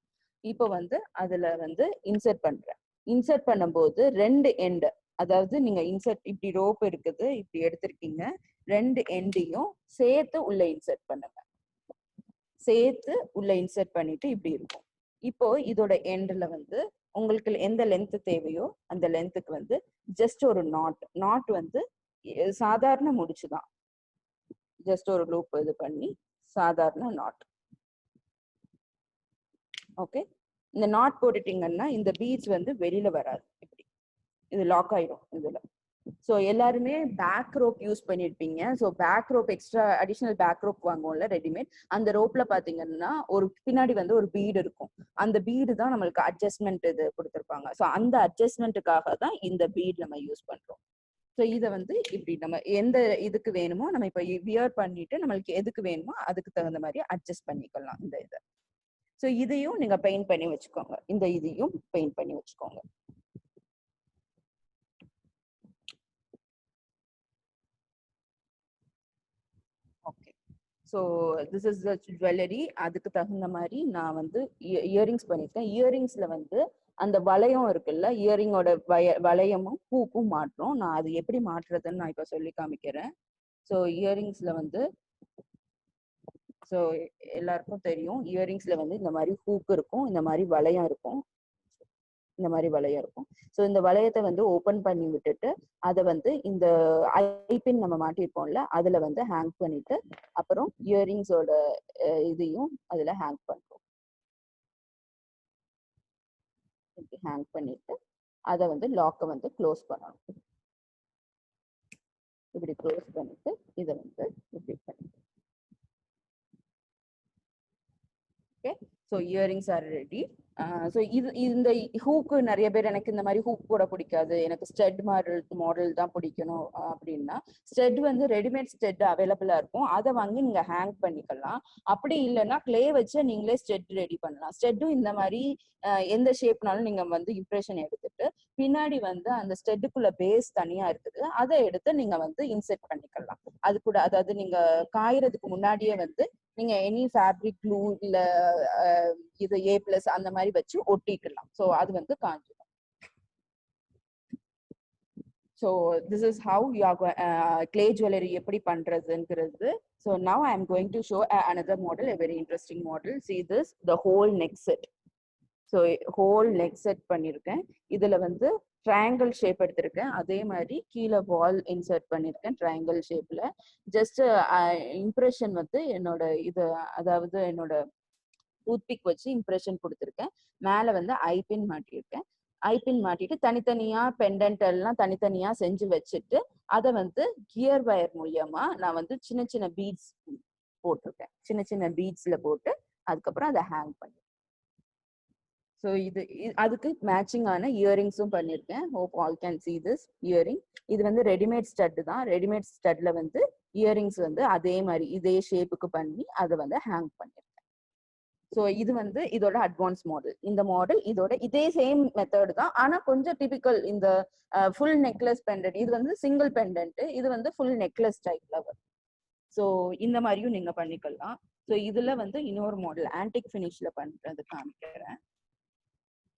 [SPEAKER 1] இப்போ வந்து அதுல வந்து இன்சர்ட் பண்றேன். இன்சர்ட் பண்ணும்போது ரெண்டு எண்டு, அதாவது நீங்க இன்சர்ட் இப்படி ரோப் இருக்குது, இப்படி எடுத்திருக்கீங்க, ரெண்டு எண்டையும் சேர்த்து உள்ள இன்சர்ட் பண்ணுங்க. சேர்த்து உள்ள இன்சர்ட் பண்ணிட்டு இப்படி இருக்கும். இப்போ இதோட எண்ட்ல வந்து உங்களுக்கு எந்த லென்த் தேவையோ அந்த லென்த்துக்கு வந்து ஜஸ்ட் ஒரு நாட் வந்து சாதாரண முடிச்சுதான், ஜஸ்ட் ஒரு லூப் இது பண்ணி சாதாரண நாட். ஓகே, இந்த நாட் போட்டுட்டீங்கன்னா இந்த பீட்ஸ் வந்து வெளியில வராது, இப்படி இது லாக் ஆயிடும் இதுல. ஸோ எல்லாருமே பேக் ரோப் யூஸ் பண்ணிருப்பீங்க. So back rope extra additional back rope வாங்குவோம்ல ரெடிமேட், அந்த ரோப்ல பாத்தீங்கன்னா ஒரு பின்னாடி வந்து ஒரு பீடு இருக்கும். அந்த பீடு தான் நம்மளுக்கு அட்ஜஸ்ட்மெண்ட் இது கொடுத்துருப்பாங்க. ஸோ அந்த அட்ஜஸ்ட்மெண்ட்டுக்காக தான் இந்த பீட் நம்ம யூஸ் பண்றோம். ஸோ இதை வந்து இப்படி நம்ம எந்த இதுக்கு வேணுமோ நம்ம இப்போ வியர் பண்ணிட்டு நம்மளுக்கு எதுக்கு வேணுமோ அதுக்கு தகுந்த மாதிரி அட்ஜஸ்ட் பண்ணிக்கலாம் இந்த இதை. ஸோ இதையும் நீங்க பெயிண்ட் பண்ணி வச்சுக்கோங்க. இந்த இதையும் பெயிண்ட் பண்ணி வச்சுக்கோங்க. Okay, so this is the jewellery. அதுக்கு தகுந்த மாதிரி நான் வந்து இயரிங்ஸ் பண்ணியிருக்கேன். இயரிங்ஸ்ல வந்து அந்த வளையம் இருக்குல்ல, இயரிங்கோட வளையமும் பூக்கும் மாற்றோம். நான் அது எப்படி மாற்றுறதுன்னு நான் இப்போ சொல்லி காமிக்கிறேன். ஸோ இயரிங்ஸ்ல வந்து ஸோ எல்லாருக்கும் தெரியும், இயரிங்ஸ்ல வந்து இந்த மாதிரி ஹூக் இருக்கும், இந்த மாதிரி வளையம் இருக்கும், இந்த மாதிரி வளையம் இருக்கும். ஸோ இந்த வளையத்தை வந்து ஓப்பன் பண்ணி விட்டுட்டு அதை வந்து இந்த ஐபின் நம்ம மாட்டிருப்போம்ல அதுல வந்து ஹேங் பண்ணிட்டு அப்புறம் இயரிங்ஸோட இதையும் அதுல ஹேங் பண்றோம். ஹேங் பண்ணிட்டு அதை வந்து லாக்கை வந்து க்ளோஸ் பண்ணணும். இப்படி க்ளோஸ் பண்ணிட்டு இதை வந்து இப்படி பண்ணிட்டு okay. So earrings are ready. So இந்த ஹூக்கு நிறைய பேர் எனக்கு இந்த மாதிரி ஹூக் கூட பிடிக்காது, எனக்கு ஸ்டெட் மாடல் தான் பிடிக்கணும் அப்படின்னா ஸ்டெட் வந்து ரெடிமேட் ஸ்டெட் அவைலபிளா இருக்கும், அதை வாங்கி நீங்க ஹேங் பண்ணிக்கலாம். அப்படி இல்லைன்னா கிளே வச்சு நீங்களே ஸ்டெட் ரெடி பண்ணலாம். ஸ்டெட்டும் இந்த மாதிரி எந்த ஷேப்னாலும் நீங்க வந்து இம்ப்ரெஷன் எடுத்துட்டு பின்னாடி வந்து அந்த ஸ்டெட்டுக்குள்ள பேஸ் தனியா இருக்குது, அதை எடுத்து நீங்க வந்து இன்செர்ட் பண்ணிக்கலாம். அது கூட அதாவது நீங்க காயறதுக்கு முன்னாடியே வந்து நீங்க எனி ஃபேப்ரிக் க்ளூ இல்ல இது A+ அந்த மாதிரி வச்சு ஒட்டிக்கலாம். ஸோ அது வந்து காஞ்சிடும். So So this is how you are clay jewelry எப்படி பண்றதுங்கிறது. So now I am going to show another model, a very interesting model. See this, the whole neck set. So whole neck set பண்ணிருக்கேன். இதுல வந்து triangle shape எடுத்திருக்கேன். அதே மாதிரி கீழே wall insert பண்ணிருக்கேன் triangle shapeல. Just impression வந்து என்னோட இது, அதாவது என்னோட டூத்பிக் வச்சு இம்ப்ரெஷன் கொடுத்துருக்கேன். மேல வந்து ஐபின் மாட்டியிருக்கேன். ஐபின் மாட்டிட்டு தனித்தனியா பெண்டன்ட் எல்லாம் தனித்தனியா செஞ்சு வச்சுட்டு அதை வந்து கியர் வயர் மூலியமா நான் வந்து சின்ன சின்ன பீட்ஸ் போட்டிருக்கேன். சின்ன சின்ன பீட்ஸ்ல போட்டு அதுக்கப்புறம் அதை ஹேங் பண்ணி, ஸோ இது அதுக்கு மேட்சிங்கான இயரிங்ஸும் பண்ணியிருக்கேன். Hope all can see this earring. இது வந்து ரெடிமேட் ஸ்டட் தான். ரெடிமேட் ஸ்டட்ல வந்து இயரிங்ஸ் வந்து அதே மாதிரி இதே ஷேப்புக்கு பண்ணி அதை வந்து ஹேங் பண்ணியிருக்கேன். ஸோ இது வந்து இதோட அட்வான்ஸ் மாடல். இந்த மாடல் இதோட இதே சேம் மெத்தட் தான், ஆனா கொஞ்சம் டிபிக்கல். இந்த ஃபுல் நெக்லஸ் பெண்டன்ட், இது வந்து சிங்கிள் பெண்டன்ட், இது வந்து ஃபுல் நெக்லஸ் டைப்ல வரும். ஸோ இந்த மாதிரியும் நீங்க பண்ணிக்கலாம். ஸோ இதுல வந்து இன்னொரு மாடல் ஆன்டிக் ஃபினிஷ்ல பண்றது காமிக்கிறேன்.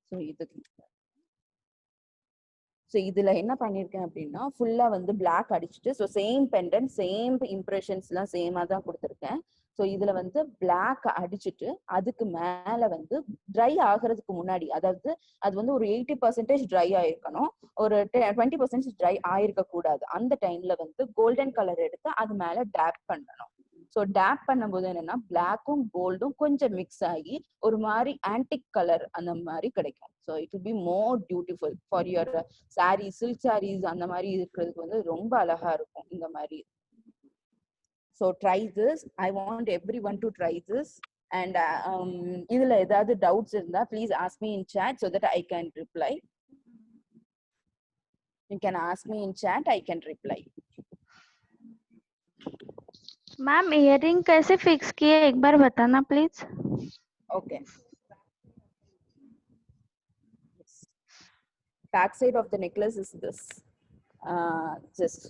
[SPEAKER 1] ஸோ இதுக்கு ஸோ இதுல என்ன பண்ணிருக்கேன் அப்படின்னா ஃபுல்லா வந்து பிளாக் அடிச்சுட்டு, so same pendant same impressions எல்லாம் சேமா தான் கொடுத்துருக்கேன். ஸோ இதுல வந்து பிளாக் அடிச்சுட்டு அதுக்கு மேல வந்து ட்ரை ஆகுறதுக்கு முன்னாடி, அதாவது அது வந்து ஒரு 80% ட்ரை ஆயிருக்கணும், ஒரு 20% ட்ரை ஆயிருக்க கூடாது. அந்த டைம்ல வந்து கோல்டன் கலர் எடுத்து அது மேல டேப் பண்ணணும். ஸோ டேப் பண்ணும்போது என்னன்னா பிளாக்கும் கோல்டும் கொஞ்சம் மிக்ஸ் ஆகி ஒரு மாதிரி ஆன்டிக் கலர் அந்த மாதிரி கிடைக்கும். So it will be more beautiful for your sari, silk saris அந்த மாதிரி இருக்கிறதுக்கு வந்து ரொம்ப அழகா இருக்கும் இந்த மாதிரி. So try this. I want everyone to try this. And இதுல ஏதாவது doubts இருந்தா please ask me in chat so that I can reply. You can ask me in chat, I can reply.
[SPEAKER 4] Ma'am earring कैसे फिक्स किए एक बार बताना please.
[SPEAKER 1] Okay. Back side of the necklace is this. Just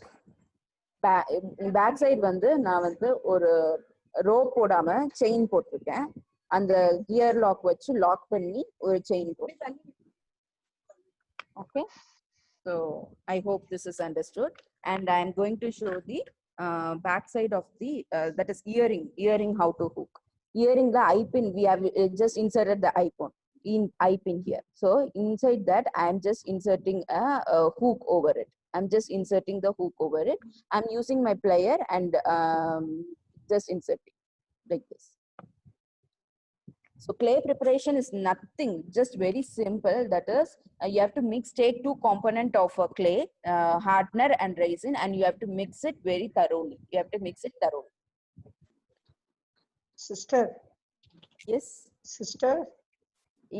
[SPEAKER 1] back side வந்து நான் வந்து ஒரு ரோப் போடாம செயின் போட்டிருக்கேன். அந்த கியர் லாக் வச்சு லாக் பண்ணி ஒரு செயின் போட்டேன். Okay, so I hope this is understood. And I am going to show the back side of the that is earring how to hook. Earring the eye pin, we have just inserted the eye pin here. So inside that I am just inserting a hook over it. I'm just inserting the hook over it. I'm using my plier and just inserting like this. So clay preparation is nothing, just very simple. That is, you have to take two components of clay, hardener and resin, and you have to mix it very thoroughly. You have to mix it thoroughly.
[SPEAKER 5] Sister.
[SPEAKER 1] Yes.
[SPEAKER 5] Sister.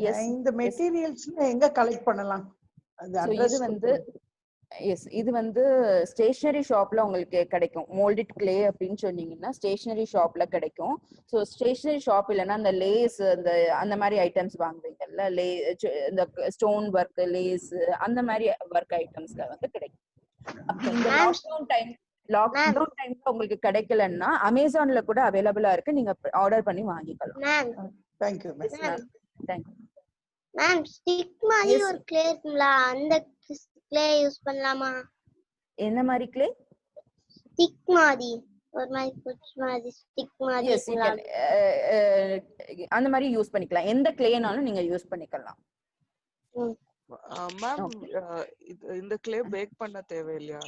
[SPEAKER 1] Yes.
[SPEAKER 5] இந்த மெட்டீரியல்ஸ் எங்க கலெக்ட் பண்ணலாம்? அது அட்ரஸ் வந்து
[SPEAKER 1] எஸ், இது வந்து ஸ்டேஷனரி ஷாப்ல உங்களுக்கு கிடைக்கும். மோல்டட் கிளே அப்படின்னு சொன்னீங்கன்னா ஸ்டேஷனரி ஷாப்ல கிடைக்கும். ஸோ ஸ்டேஷனரி ஷாப் இல்லைன்னா அந்த லேஸ் அந்த மாதிரி ஐட்டம்ஸ் வாங்குவீங்கல்ல, இந்த ஸ்டோன் ஒர்க், லேஸ் அந்த மாதிரி ஒர்க் ஐட்டம்ஸ்ல வந்து கிடைக்கும். இந்த லாக்டவுன் டைம்ல உங்களுக்கு கிடைக்கலன்னா அமேசான்ல கூட அவைலபிளா இருக்கு, நீங்க ஆர்டர் பண்ணி வாங்கிக்கலாம்.
[SPEAKER 5] Thank you
[SPEAKER 1] ma'am. Thank you
[SPEAKER 3] ma'am. Stick மாதிரி ஒரு கிளே இருக்கும்ல, அந்த கிளே யூஸ் பண்ணலாமா?
[SPEAKER 1] என்ன மாதிரி கிளே?
[SPEAKER 3] ஸ்டிக் மாதிரி, ஒரு மாதிரி குச்சி மாதிரி ஸ்டிக் மாதிரி.
[SPEAKER 1] எஸ், அந்த மாதிரி யூஸ் பண்ணிக்கலாம். எந்த கிளேனாலும் நீங்க யூஸ் பண்ணிக்கலாம்.
[SPEAKER 6] மேம், இந்த கிளே பேக் பண்ண தேவையில்லையா?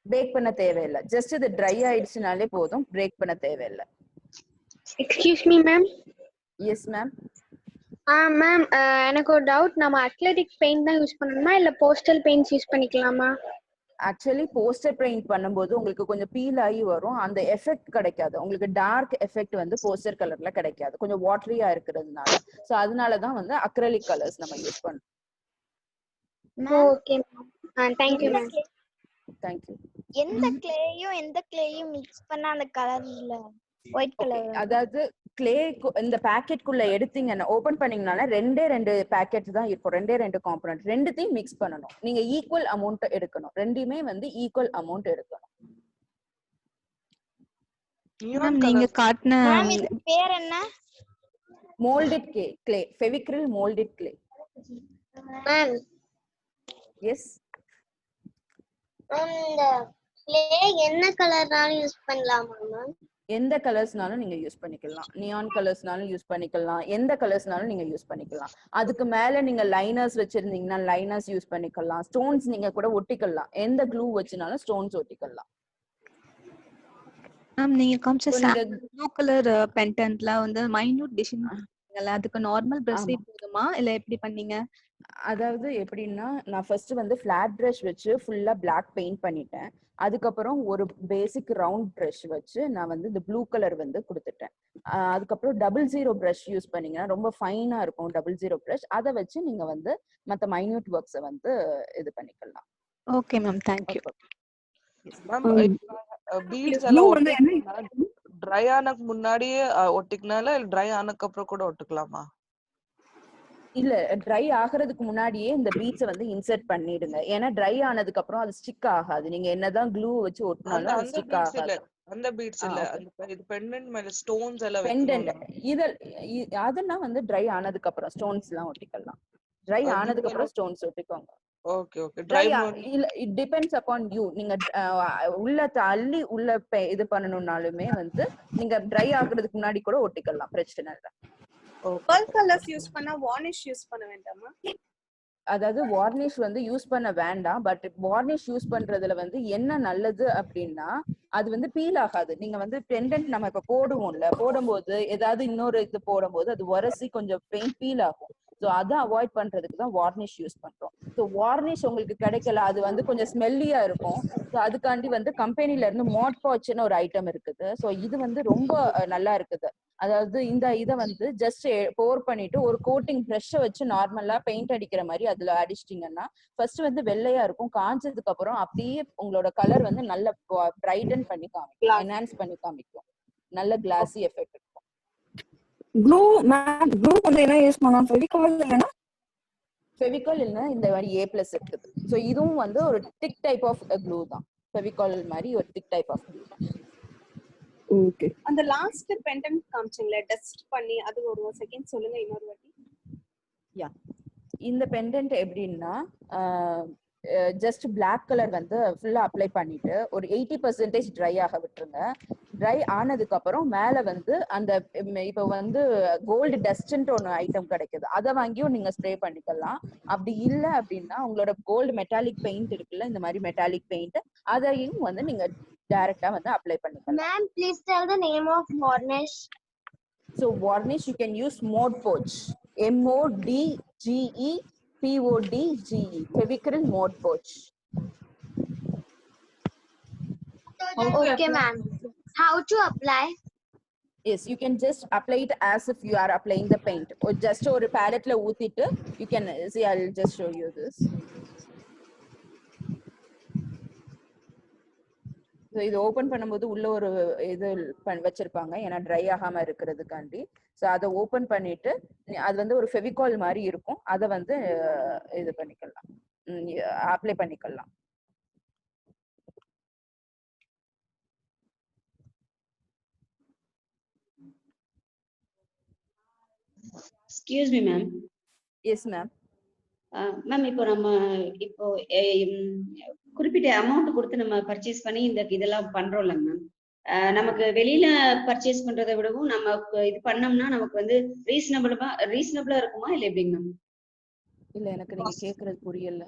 [SPEAKER 1] பேக் பண்ண தேவையில்லை, ஜஸ்ட் இது ட்ரை ஆயிடுச்சுனாலே போதும், பிரேக் பண்ண தேவையில்லை.
[SPEAKER 7] Excuse me ma'am.
[SPEAKER 1] Yes ma'am.
[SPEAKER 7] Ma'am, எனக்கு ஒரு டவுட். நம்ம அக்ரிலிக் பெயிண்ட் தான் யூஸ் பண்ணணுமா இல்ல போஸ்டல் பெயிண்ட்ஸ் யூஸ் பண்ணிக்கலாமா?
[SPEAKER 1] ஆக்சுவலி போஸ்டர் பெயிண்ட் பண்ணும்போது உங்களுக்கு கொஞ்சம் பீல் ஆகி வரும், அந்த எஃபெக்ட் கிடைக்காது. உங்களுக்கு டார்க் எஃபெக்ட் வந்து போஸ்டர் கலர்ல கிடைக்காது, கொஞ்சம் வாட்டரியா இருக்கிறதுனால. ஸோ அதனாலதான் வந்து அக்ரிலிக் கலர்ஸ் நம்ம யூஸ் பண்ணோம்.
[SPEAKER 7] Okay ma'am, thank you ma'am.
[SPEAKER 1] Thank you.
[SPEAKER 3] எந்த கிளேயும் மிக்ஸ் பண்ணா அந்த கலர் இல்ல ஒயிட் கலர்.
[SPEAKER 1] அதாவது கிளே இந்த பாக்கெட்குள்ள எடுத்தீங்கன்னா ஓபன் பண்ணீங்கன்னா ரெண்டு பாக்கெட் தான் இருக்கும், ரெண்டு காம்பனன்ட், ரெண்டுத்தையும் மிக்ஸ் பண்ணணும். நீங்க ஈக்குவல் அமௌண்ட் எடுக்கணும், ரெண்டுமே வந்து ஈக்குவல் அமௌண்ட் எடுக்கணும்.
[SPEAKER 4] நீங்க காட்டுன
[SPEAKER 3] மேம் இது பேர் என்ன?
[SPEAKER 1] Moulded clay, Fevicryl moulded clay.
[SPEAKER 3] Ma'am.
[SPEAKER 1] Yes.
[SPEAKER 3] இந்த கிளே என்ன கலர்னாலும் யூஸ் பண்ணலாமா மேம்?
[SPEAKER 1] எந்த கலர்ஸ்னாலும் நீங்க யூஸ் பண்ணிக்கலாம். நியான் கலர்ஸ்னாலும் யூஸ் பண்ணிக்கலாம். எந்த கலர்ஸ்னாலும் நீங்க யூஸ் பண்ணிக்கலாம். அதுக்கு மேல நீங்க லைனர்ஸ் வச்சிருந்தீங்கன்னா லைனர்ஸ் யூஸ் பண்ணிக்கலாம். ஸ்டோன்ஸ் நீங்க கூட ஒட்டிக்கலாம். எந்த க்ளூ வச்சினாலும் ஸ்டோன்ஸ் ஒட்டிக்கலாம்.
[SPEAKER 8] மேம் நீங்க காமிச்ச
[SPEAKER 1] So, நீங்க
[SPEAKER 8] ப்ளூ கலர் பெண்டன்ட்ல வந்து மைன்யூட் டிசைன் அதுக்கு நார்மல் பிரஷ்
[SPEAKER 1] ஆமா.
[SPEAKER 8] போதுமா இல்ல எப்படி பண்ணீங்க?
[SPEAKER 1] அதாவது எப்படின்னா நான் ஃபர்ஸ்ட் வந்து ஃபிளாட் ப்ரஷ் வச்சு ஃபுல்லா பிளாக் பெயிண்ட் பண்ணிட்டேன். அதுக்கப்புறம் ஒரு பேசிக் ரவுண்ட் ப்ரஷ் வச்சு நான் வந்து இந்த ப்ளூ கலர் வந்து கொடுத்துட்டேன். அதுக்கப்புறம் 00 ப்ரஷ் யூஸ் பண்ணீங்கன்னா ரொம்ப ஃபைனா இருக்கும் 00 ப்ரஷ். அதை வச்சு நீங்க வந்து மற்ற மைன்யூட் ஒர்க்ஸை வந்து இது பண்ணிக்கலாம்.
[SPEAKER 8] Okay ma'am, thank you.
[SPEAKER 6] Ma'am beads எல்லாம் ஒட்டிக்கணும்னா ட்ரை ஆனக்கு முன்னாடியே ஒட்டிக்கனால இல்ல ட்ரை ஆனக்கு அப்புறம் கூட ஒட்டிக்கலாமா?
[SPEAKER 1] இல்ல ட்ரை ஆகிறதுக்கு முன்னாடியே இந்த பீட்ஸை வந்து இன்சர்ட் பண்ணிடுங்க. ஏன்னா ட்ரை ஆனதுக்கு அப்புறம் அது ஸ்டிக் ஆகாது. நீங்க என்னதான் க்ளூ வச்சு ஒட்டினாலும் அது
[SPEAKER 6] அந்த
[SPEAKER 1] ஸ்டிக்
[SPEAKER 6] பீட்ஸ் இல்ல,
[SPEAKER 1] ஆகாது.
[SPEAKER 6] அந்த பீட்ஸ் இல்ல, அந்த இது பெண்டன்ட் மேல ஸ்டோன்ஸ் எல்லாம்
[SPEAKER 1] பெண்டன்ட்
[SPEAKER 6] வைக்கணும்.
[SPEAKER 1] அதெல்லாம் வந்து ட்ரை ஆனதுக்கு அப்புறம் ஸ்டோன்ஸ் எல்லாம் ஒட்டிக்கலாம். ட்ரை ஆனதுக்கு அப்புறம் ஸ்டோன்ஸ் ஒட்டிக்கோங்க.
[SPEAKER 6] Okay okay.
[SPEAKER 1] ட்ரை இல்ல இட் டிபெண்ட்ஸ் அப்பான் யூ. நீங்க உள்ள தள்ளி உள்ள இது பண்ணணும்னாலுமே வந்து நீங்க ட்ரை ஆகுறதுக்கு முன்னாடி கூட ஒட்டிக்கலாம், பிரச்சனை இல்லை.
[SPEAKER 9] pearl colors யூஸ் பண்ணா varnish யூஸ் பண்ண வேண்டாமா?
[SPEAKER 1] அதாவது வார்னிஷ் வந்து யூஸ் பண்ண வேண்டாம். பட் வார்னிஷ் யூஸ் பண்றதுல வந்து என்ன நல்லது அப்படின்னா அது வந்து பீல் ஆகாது. நீங்க வந்து பெண்டன்ட் நம்ம இப்ப போடுவோம்ல, போடும்போது ஏதாவது இன்னொரு இது போடும்போது அது உரசி கொஞ்சம் பெயிண்ட் பீல் ஆகும். ஸோ அதை அவாய்ட் பண்றதுக்கு தான் வார்னிஷ் யூஸ் பண்றோம். ஸோ வார்னிஷ் உங்களுக்கு கிடைக்கல, அது வந்து கொஞ்சம் ஸ்மெல்லியா இருக்கும். ஸோ அதுக்காண்டி வந்து கம்பெனில இருந்து மாட் பாட்ச்னு ஒரு ஐட்டம் இருக்குது. ஸோ இது வந்து ரொம்ப நல்லா இருக்குது. அதாவது இந்த இதை வந்து ஜஸ்ட் போர் பண்ணிட்டு ஒரு கோட்டிங் ப்ரஷ்ஷை வச்சு நார்மலா பெயிண்ட் அடிக்கிற மாதிரி அதுல அடிச்சிட்டிங்கன்னா ஃபர்ஸ்ட் வந்து வெள்ளையா இருக்கும். காஞ்சதுக்கு அப்புறம் அப்படியே உங்களோட கலர் வந்து நல்ல பிரைட்டன் பண்ணி காமிக்கும், என்ஹான்ஸ் பண்ணி காமிக்கும். நல்ல கிளாஸி எஃபெக்ட் இருக்கும்.
[SPEAKER 10] க்ளூ மேம், க்ளூ வந்து என்ன யூஸ் பண்ணலாம்? ஃபெவிகால் இல்லனா
[SPEAKER 1] ஃபெவிகால் இல்லனா இந்த மாதிரி A+ இருக்குது. ஸோ இதுவும் வந்து ஒரு திக் டைப் ஆஃப் க்ளூ தான். ஃபெவிகால் மாதிரி ஒரு திக் டைப் ஆஃப் க்ளூ தான்.
[SPEAKER 10] ஓகே.
[SPEAKER 9] அந்த லாஸ்ட் பெண்டன்ட் காமிச்சீங்களே டஸ்ட் பண்ணி, அது ஒரு செகண்ட் சொல்லுங்க இன்னொரு வாட்டி.
[SPEAKER 1] யா, இந்த பெண்டன்ட் எப்படின்னா ஜஸ்ட் பிளாக் கலர் வந்து ஃபுல்லா அப்ளை பண்ணிட்டு ஒரு 80% ட்ரை ஆக விட்டுருங்க. ட்ரை ஆனதுக்கு அப்புறம் மேல வந்து அந்த இப்ப வந்து கோல்டு டஸ்ட்ன்ட்டு ஒன்று ஐட்டம் கிடைக்குது, அதை வாங்கியும் நீங்க ஸ்ப்ரே பண்ணிக்கலாம். அப்படி இல்லை அப்படின்னா உங்களோட கோல்டு மெட்டாலிக் பெயிண்ட் இருக்குல்ல, இந்த மாதிரி மெட்டாலிக் பெயிண்ட், அதையும் வந்து நீங்க டைரக்டா வந்து அப்ளை பண்ணிக்கலாம்.
[SPEAKER 3] Ma'am, please tell the name of varnish.
[SPEAKER 1] So varnish you can use Modpodge, MODGE PODGE, Fevicryl Modpodge.
[SPEAKER 3] Okay, ma'am. How to apply?
[SPEAKER 1] Yes, you can just apply it as if you are applying the paint. Or just ஒரு palette-ல ஊத்திட்டு you can see. I'll just show you this. So இது ஓப்பன் பண்ணும்போது உள்ள ஒரு இது வச்சிருப்பாங்க, ஏன்னா ட்ரை ஆகாம இருக்கிறதுக்காண்டி. ஸோ அதை ஓப்பன் பண்ணிட்டு அது வந்து ஒரு ஃபெவிகால் மாதிரி இருக்கும், அதை வந்து இது பண்ணிக்கலாம், அப்ளை பண்ணிக்கலாம்.
[SPEAKER 2] Excuse me ma'am.
[SPEAKER 1] Yes ma'am.
[SPEAKER 2] Ma'am இப்போ நம்ம இப்போ குறிப்பிட்ட அமௌண்ட் கொடுத்து நம்ம பர்ச்சேஸ் பண்ணி இந்த இதெல்லாம் பண்றோம்ல மேம், நமக்கு வெளியில பர்ச்சேஸ் பண்றதை விடவும் நம்ம இது பண்ணோம்னா நமக்கு வந்து ரீசனபிளா இருக்குமா இல்ல எப்படிங்க மேம்?
[SPEAKER 1] இல்ல எனக்கு நீங்க கேக்குறது புரியல.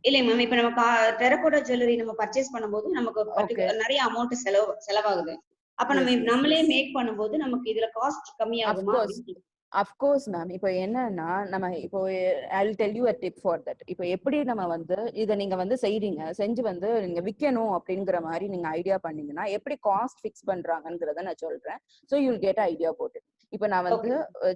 [SPEAKER 2] இல்லைங்க மேம், இப்ப நம்ம டெரகோட்டா ஜுவல்லரி நம்ம பர்ச்சேஸ் பண்ணும்போது நமக்கு நிறைய அமௌண்ட் செலவாகுது. அப்ப நம்ம நம்மளே மேக் பண்ணும்போது நமக்கு இதுல காஸ்ட் கம்மியாகுமா?
[SPEAKER 1] Of course ma'am. இப்போ என்னன்னா நம்ம இப்போ I will tell you a tip for that. இப்போ எப்படி நம்ம வந்து இதை நீங்க வந்து செஞ்சு வந்து நீங்க விற்கணும் அப்படிங்கிற மாதிரி நீங்க ஐடியா பண்ணீங்கன்னா எப்படி காஸ்ட் ஃபிக்ஸ் பண்றாங்கிறத நான் சொல்றேன். So you will get idea boat it. இப்போ நான் வந்து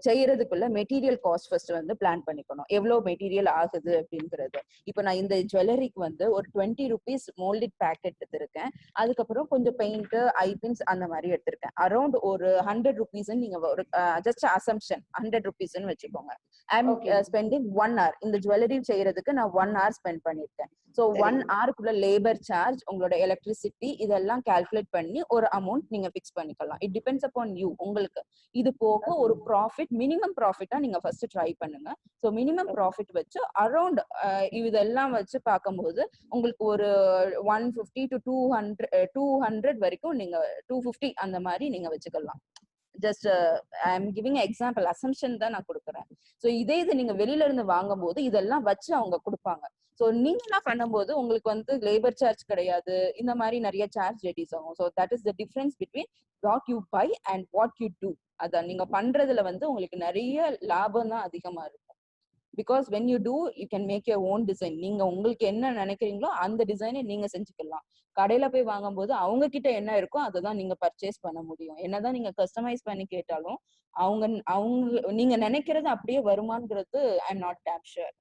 [SPEAKER 1] செய்யறதுக்குள்ள மெட்டீரியல் காஸ்ட் ஃபர்ஸ்ட் வந்து பிளான் பண்ணிக்கணும், எவ்வளவு மெட்டீரியல் ஆகுது அப்படிங்கிறது. இப்போ நான் இந்த ஜுவல்லரிக்கு வந்து ஒரு 20 rupees மோல்டிட் பேக்கெட் எடுத்திருக்கேன். அதுக்கப்புறம் கொஞ்சம் பெயிண்ட் ஐபின்ஸ் அந்த மாதிரி எடுத்திருக்கேன். அரௌண்ட் ஒரு 100 rupees நீங்க ஒரு ஜஸ்ட் அசம்ஷன் 100 rupees வச்சுக்கோங்க. I am spending 1 hour. இந்த ஜுவல்லரி செய்யறதுக்கு நான் 1 hour ஸ்பெண்ட் பண்ணிருக்கேன். ஸோ 1 ஹவருக்குள்ள லேபர் சார்ஜ், உங்களோட எலக்ட்ரிசிட்டி இதெல்லாம் கால்குலேட் பண்ணி ஒரு அமௌண்ட் நீங்க ஃபிக்ஸ் பண்ணிக்கலாம். It depends upon you. உங்களுக்கு இது போக ஒரு ப்ராஃபிட், மினிமம் ப்ராஃபிட்டா நீங்க ஃபர்ஸ்ட் ட்ரை பண்ணுங்க. ஸோ மினிமம் ப்ராஃபிட் வச்சு அரௌண்ட் இதெல்லாம் வச்சு பார்க்கும்போது உங்களுக்கு ஒரு 150 to 200 வரைக்கும் நீங்க 250 அந்த மாதிரி நீங்க வச்சுக்கலாம். Just I am giving example, assumption தான் நான் கொடுக்குறேன். ஸோ இதே இது நீங்க வெளியில இருந்து வாங்கும் போது இதெல்லாம் வச்சு அவங்க கொடுப்பாங்க. ஸோ நீங்க என்ன பண்ணும்போது உங்களுக்கு வந்து லேபர் சார்ஜ் கிடையாது, இந்த மாதிரி நிறைய சார்ஜ் ரெடியூஸ் ஆகும். So that is the difference between what you buy and what you do. அதான் நீங்க பண்றதுல வந்து உங்களுக்கு நிறைய லாபம் தான் அதிகமா இருக்கும். Because when you do you can make your own design. நீங்க உங்களுக்கு என்ன நினைக்கிறீங்களோ அந்த டிசைனை நீங்க செஞ்சுக்கலாம். கடையில போய் வாங்கும் போது அவங்க கிட்ட என்ன இருக்கோ அதை தான் நீங்க பர்ச்சேஸ் பண்ண முடியும். என்னதான் நீங்க கஸ்டமைஸ் பண்ணி கேட்டாலும் அவங்க நீங்க நினைக்கிறது அப்படியே வருமானங்கிறது I am not damn sure.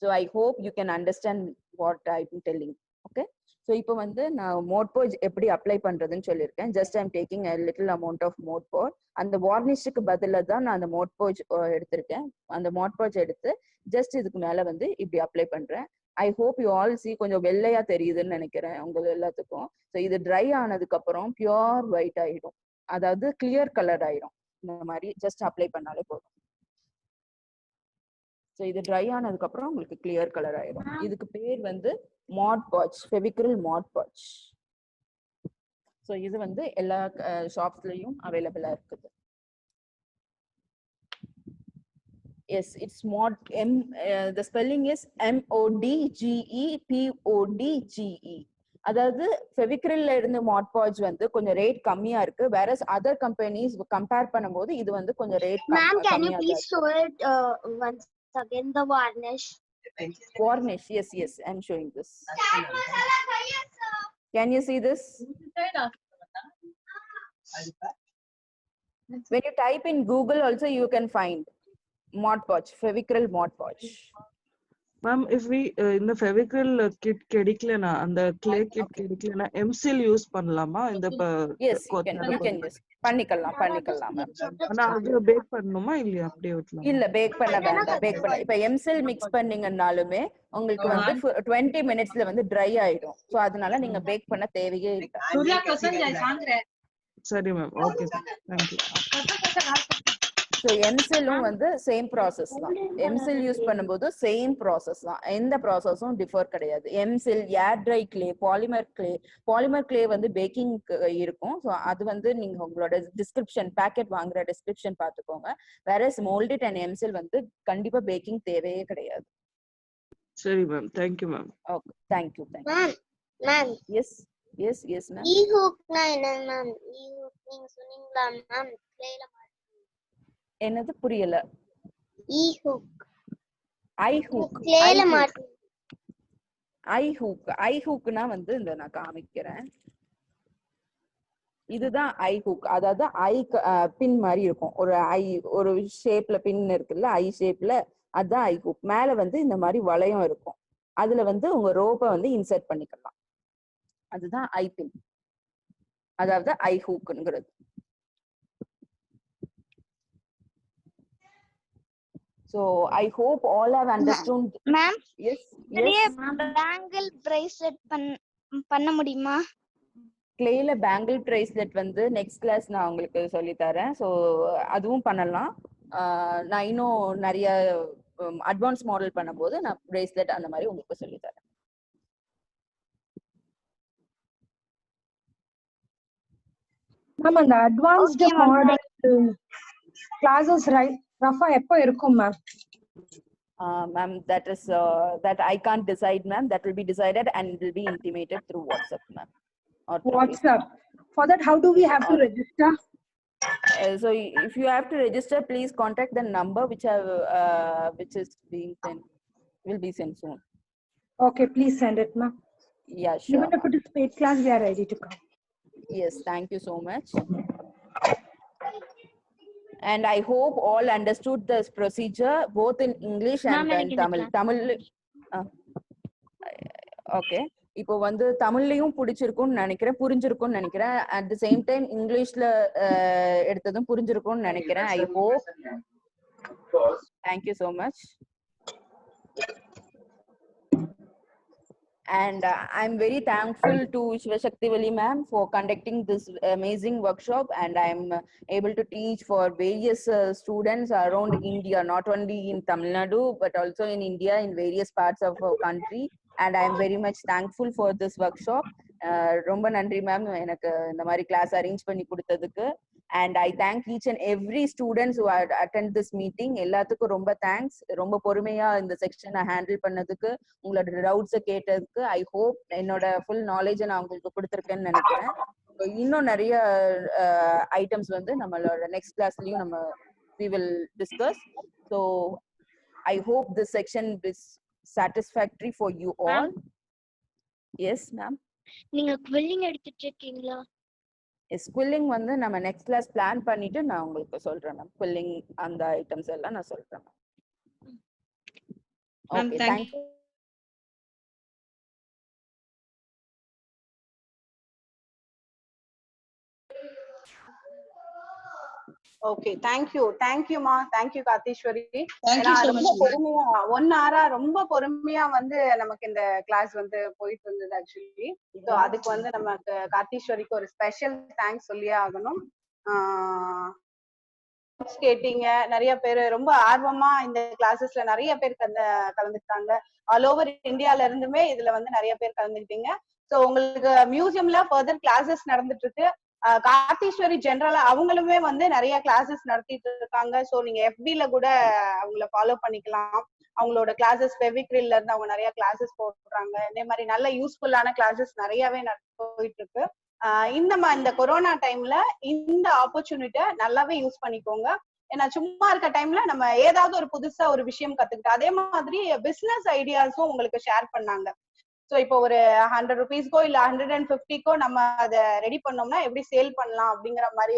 [SPEAKER 1] So I hope you can understand what I'm telling. Okay, so இப்போ வந்து நான் மோட்போஜ் எப்படி அப்ளை பண்றதுன்னு சொல்லியிருக்கேன். Just I'm taking a little amount of மோட்போஜ். அந்த வார்னிஷுக்கு பதிலா தான் நான் அந்த மோட்போஜ் எடுத்திருக்கேன். அந்த மோட்போஜ் எடுத்து ஜஸ்ட் இதுக்கு மேல வந்து இப்படி அப்ளை பண்றேன். I hope you all see கொஞ்சம் வெள்ளையா தெரியுதுன்னு நினைக்கிறேன் உங்க எல்லாத்துக்கும். ஸோ இது ட்ரை ஆனதுக்கு அப்புறம் பியூர் ஒயிட் ஆயிடும், அதாவது கிளியர் கலர் ஆயிடும். இந்த மாதிரி ஜஸ்ட் அப்ளை பண்ணாலே போதும். ஸோ இது ட்ரை ஆனதுக்கு அப்புறம் உங்களுக்கு கிளியர் கலர் ஆயிடும். இதுக்கு பேர் வந்து மாட் பாட்ச், ஃபெவிக்ரில் மாட் பாட்ச். ஸோ இது வந்து எல்லா ஷாப்ஸ்லயும் அவைலபிளா இருக்குது. Yes, it's mod the spelling is MODGEPODGE. அதாவது ஃபெவிக்ரில்ல இருந்து மாட் பாட்ச் வந்து கொஞ்சம் ரேட் கம்மியா இருக்கு. வேற அதர் கம்பெனிஸ் கம்பேர் பண்ணும்போது இது வந்து கொஞ்சம் ரேட் கம்மியா இருக்கு.
[SPEAKER 3] Ma'am, can you please show it once again, the varnish?
[SPEAKER 1] Varnish, yes, I'm showing this. Can you see this? When you type in Google also you can find Mod Podge, Fevicril Mod Podge.
[SPEAKER 6] Ma'am, if we in the Fevicril kit kediklena and the clay kit kediklena MSIL use பண்ணலாமா? இந்த
[SPEAKER 1] Yes, you can use. பண்ணிக்கலாம் ma'am.
[SPEAKER 6] ஆனா அது பேக் பண்ணனுமா இல்ல அப்படியே விடலாம்?
[SPEAKER 1] இல்ல பேக் பண்ண வேண்டாம். பேக் பண்ண இப்ப MSIL mix பண்ணீங்கனாலுமே உங்களுக்கு வந்து 20 minutesல வந்து dry ஆயிடும். சோ அதனால நீங்க பேக் பண்ண தேவையே இல்ல.
[SPEAKER 11] சூர்யா क्वेश्चन जाय सांगறே.
[SPEAKER 6] சரி ma'am, okay thank you.
[SPEAKER 1] So MSIL-ம் வந்து சேம் ப்ராசஸ் தான். MSIL யூஸ் பண்ணும்போது சேம் ப்ராசஸ் தான், எந்த ப்ராசஸும் டிஃபர் கிடையாது. MSIL, air dry clay, polymer clay வந்து பேக்கிங் இருக்கும். ஸோ அது வந்து நீங்க உங்களோட டிஸ்கிரிப்ஷன், பேக்கெட் வாங்குற டிஸ்கிரிப்ஷன் பார்த்துக்கோங்க. வேற மோல்டட் அண்ட் MSIL வந்து கண்டிப்பா பேக்கிங் தேவையே கிடையாது.
[SPEAKER 6] சரி ma'am, thank you ma'am.
[SPEAKER 1] Okay, thank you.
[SPEAKER 3] Ma'am.
[SPEAKER 1] Yes ma'am.
[SPEAKER 3] E-hook-னா என்ன ma'am? E-hook நீங்க சொன்னீங்களா ma'am? கிளேல
[SPEAKER 1] என்னது புரியல?
[SPEAKER 3] E-hook.
[SPEAKER 1] I-hook.
[SPEAKER 3] கிளேல மாட்டு.
[SPEAKER 1] I-hook-னா வந்து இந்த நான் காமிக்கிறேன். இதுதான் I-hook. அதாவது ஐ பின் மாதிரி இருக்கும். ஒரு ஷேப்ல பின் இருக்குல்ல, ஐ ஷேப்ல, அதுதான் I-hook. மேல வந்து இந்த மாதிரி வளையம் இருக்கும். அதுல வந்து உங்க ரோப்பை வந்து இன்சர்ட் பண்ணிக்கலாம். அதுதான் I-pin, அதாவது I-hook-ங்கிறது. So I hope all have understood.
[SPEAKER 3] Ma'am,
[SPEAKER 1] yes.
[SPEAKER 3] bangle bracelet பண்ண முடியுமா?
[SPEAKER 1] கிளேல பேங்கிள் bracelet வந்து நெக்ஸ்ட் கிளாஸ் நான் உங்களுக்கு சொல்லி தரேன். ஸோ அதுவும் பண்ணலாம். நான் இன்னும் நிறைய அட்வான்ஸ் மாடல் பண்ணும்போது நான் bracelet அந்த மாதிரி உங்களுக்கு சொல்லி தரேன்.
[SPEAKER 12] மேம், அந்த அட்வான்ஸ்ட் மாடல் கிளாसेस ரஃபா எப்போ இருக்கும் ma'am?
[SPEAKER 1] Ma'am, that I can't decide, ma'am. That will be decided and it will be intimated through WhatsApp, ma'am.
[SPEAKER 12] WhatsApp. For that, how do we have to register?
[SPEAKER 1] So if you have to register, please contact the number which is being sent. Will be sent soon.
[SPEAKER 12] Okay, please send it, ma'am.
[SPEAKER 1] Yeah, sure.
[SPEAKER 12] Even if it is paid class, we are ready to come.
[SPEAKER 1] Yes, thank you so much. And I hope all understood this procedure both in English and in Tamil. Okay. இப்போ வந்து தமிழ்லயும் புரிஞ்சிருக்கும்னு நினைக்கிறேன். At the same time இங்கிலீஷ்ல எடுத்ததும் புரிஞ்சிருக்கும்னு நினைக்கிறேன். I hope. Thank you so much. And I'm very thankful to Shivashakti Vali ma'am for conducting this amazing workshop, and I'm able to teach for various students around India, not only in Tamil Nadu but also in India, in various parts of our country. And I'm very much thankful for this workshop. ரொம்ப நன்றி மேம் எனக்கு இந்த மாதிரி கிளாஸ் அரேஞ்ச் பண்ணி கொடுத்ததுக்கு. And I thank each and every students who attend this meeting. எல்லாத்துக்கும் ரொம்ப தேங்க்ஸ். ரொம்ப பொறுமையா இந்த செக்ஷனை ஹேண்டில் பண்ணதுக்கு, உங்களோட டவுட்ஸை கேட்டதுக்கு. ஐ ஹோப் என்னோட ஃபுல் நாலேஜை நான் உங்களுக்கு கொடுத்துருக்கேன்னு நினைக்கிறேன். இன்னும் நிறைய ஐட்டம்ஸ் வந்து நம்மளோட நெக்ஸ்ட் கிளாஸ்லயும் நம்ம we will discuss. So I hope this section is satisfactory for you all. Yes ma'am.
[SPEAKER 3] நீங்க quilling எடுத்துட்டு இருக்கீங்களா?
[SPEAKER 1] ஸ்குல்லிங் வந்து நம்ம நெக்ஸ்ட் கிளாஸ் பிளான் பண்ணிட்டு நான் உங்களுக்கு சொல்றேன் மேம். ஸ்குல்லிங் அந்த ஐட்டம்ஸ் எல்லாம் நான் சொல்றேன் ma'am. Okay, thank you.
[SPEAKER 11] Okay, தேங்க்யூமா, thank you Kartheeswari.
[SPEAKER 2] Thank you so much,
[SPEAKER 11] ரொம்ப பொறுமையா 1 hour ரொம்ப பொறுமையா வந்து நமக்கு இந்த கிளாஸ் வந்து போயிட்டு இருந்தது ஆக்சுவலி. ஸோ அதுக்கு வந்து நமக்கு கார்த்தீஸ்வரிக்கு ஒரு ஸ்பெஷல் தேங்க்ஸ் சொல்லியே ஆகணும். கேட்டீங்க, நிறைய பேர் ரொம்ப ஆர்வமா இந்த கிளாஸஸ்ல நிறைய பேர் கலந்துக்கிட்டாங்க. ஆல் ஓவர் இந்தியால இருந்துமே இதுல வந்து நிறைய பேர் கலந்துக்கிட்டீங்க. ஸோ உங்களுக்கு மியூசியம்ல ஃபர்தர் கிளாஸஸ் நடந்துட்டு இருக்கு. கார்த்தீஸ்வரி ஜெனரலா அவங்களுமே வந்து நிறைய கிளாஸஸ் நடத்திட்டு இருக்காங்க. ஸோ நீங்க FB-ல கூட அவங்கள ஃபாலோ பண்ணிக்கலாம். அவங்களோட கிளாஸஸ் ஃபெவிக்ரில்ல இருந்து அவங்க நிறைய கிளாஸஸ் போடுறாங்க. இதே மாதிரி நல்ல யூஸ்ஃபுல்லான கிளாஸஸ் நிறையவே போயிட்டு இருக்கு. இந்த கொரோனா டைம்ல இந்த ஆப்பர்ச்சுனிட்டியை நல்லாவே யூஸ் பண்ணிக்கோங்க. ஏன்னா சும்மா இருக்க டைம்ல நம்ம ஏதாவது ஒரு புதுசா ஒரு விஷயம் கத்துக்கிட்டோம். அதே மாதிரி பிசினஸ் ஐடியாஸும் உங்களுக்கு ஷேர் பண்ணாங்க. ஸோ இப்போ ஒரு 100 rupeesக்கோ இல்ல 150க்கோ நம்ம அதை ரெடி பண்ணோம்னா எப்படி சேல் பண்ணலாம் அப்படிங்கிற மாதிரி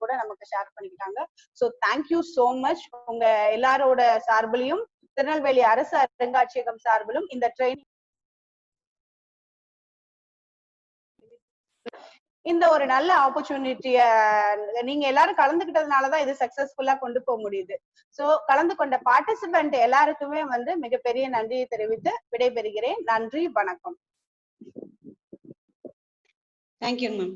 [SPEAKER 11] கூட நமக்கு ஷேர் பண்ணிக்கிட்டாங்க. So thank you so much. உங்க எல்லாரோட சார்பிலையும் திருநெல்வேலி அரசு அருங்காட்சியகம் சார்பிலும் இந்த ட்ரைனிங் இந்த ஒரு நல்ல ஆப்பர்ச்சுனிட்டிய நீங்க எல்லாரும் கலந்துக்கிட்டதுனாலதான் இது சக்சஸ்ஃபுல்லா கொண்டு போக முடியுது. சோ கலந்து கொண்ட பார்ட்டிசிபென்ட் எல்லாருக்குமே வந்து மிகப்பெரிய நன்றியை தெரிவித்து விடைபெறுகிறேன். நன்றி, வணக்கம்.
[SPEAKER 2] Thank you ma'am.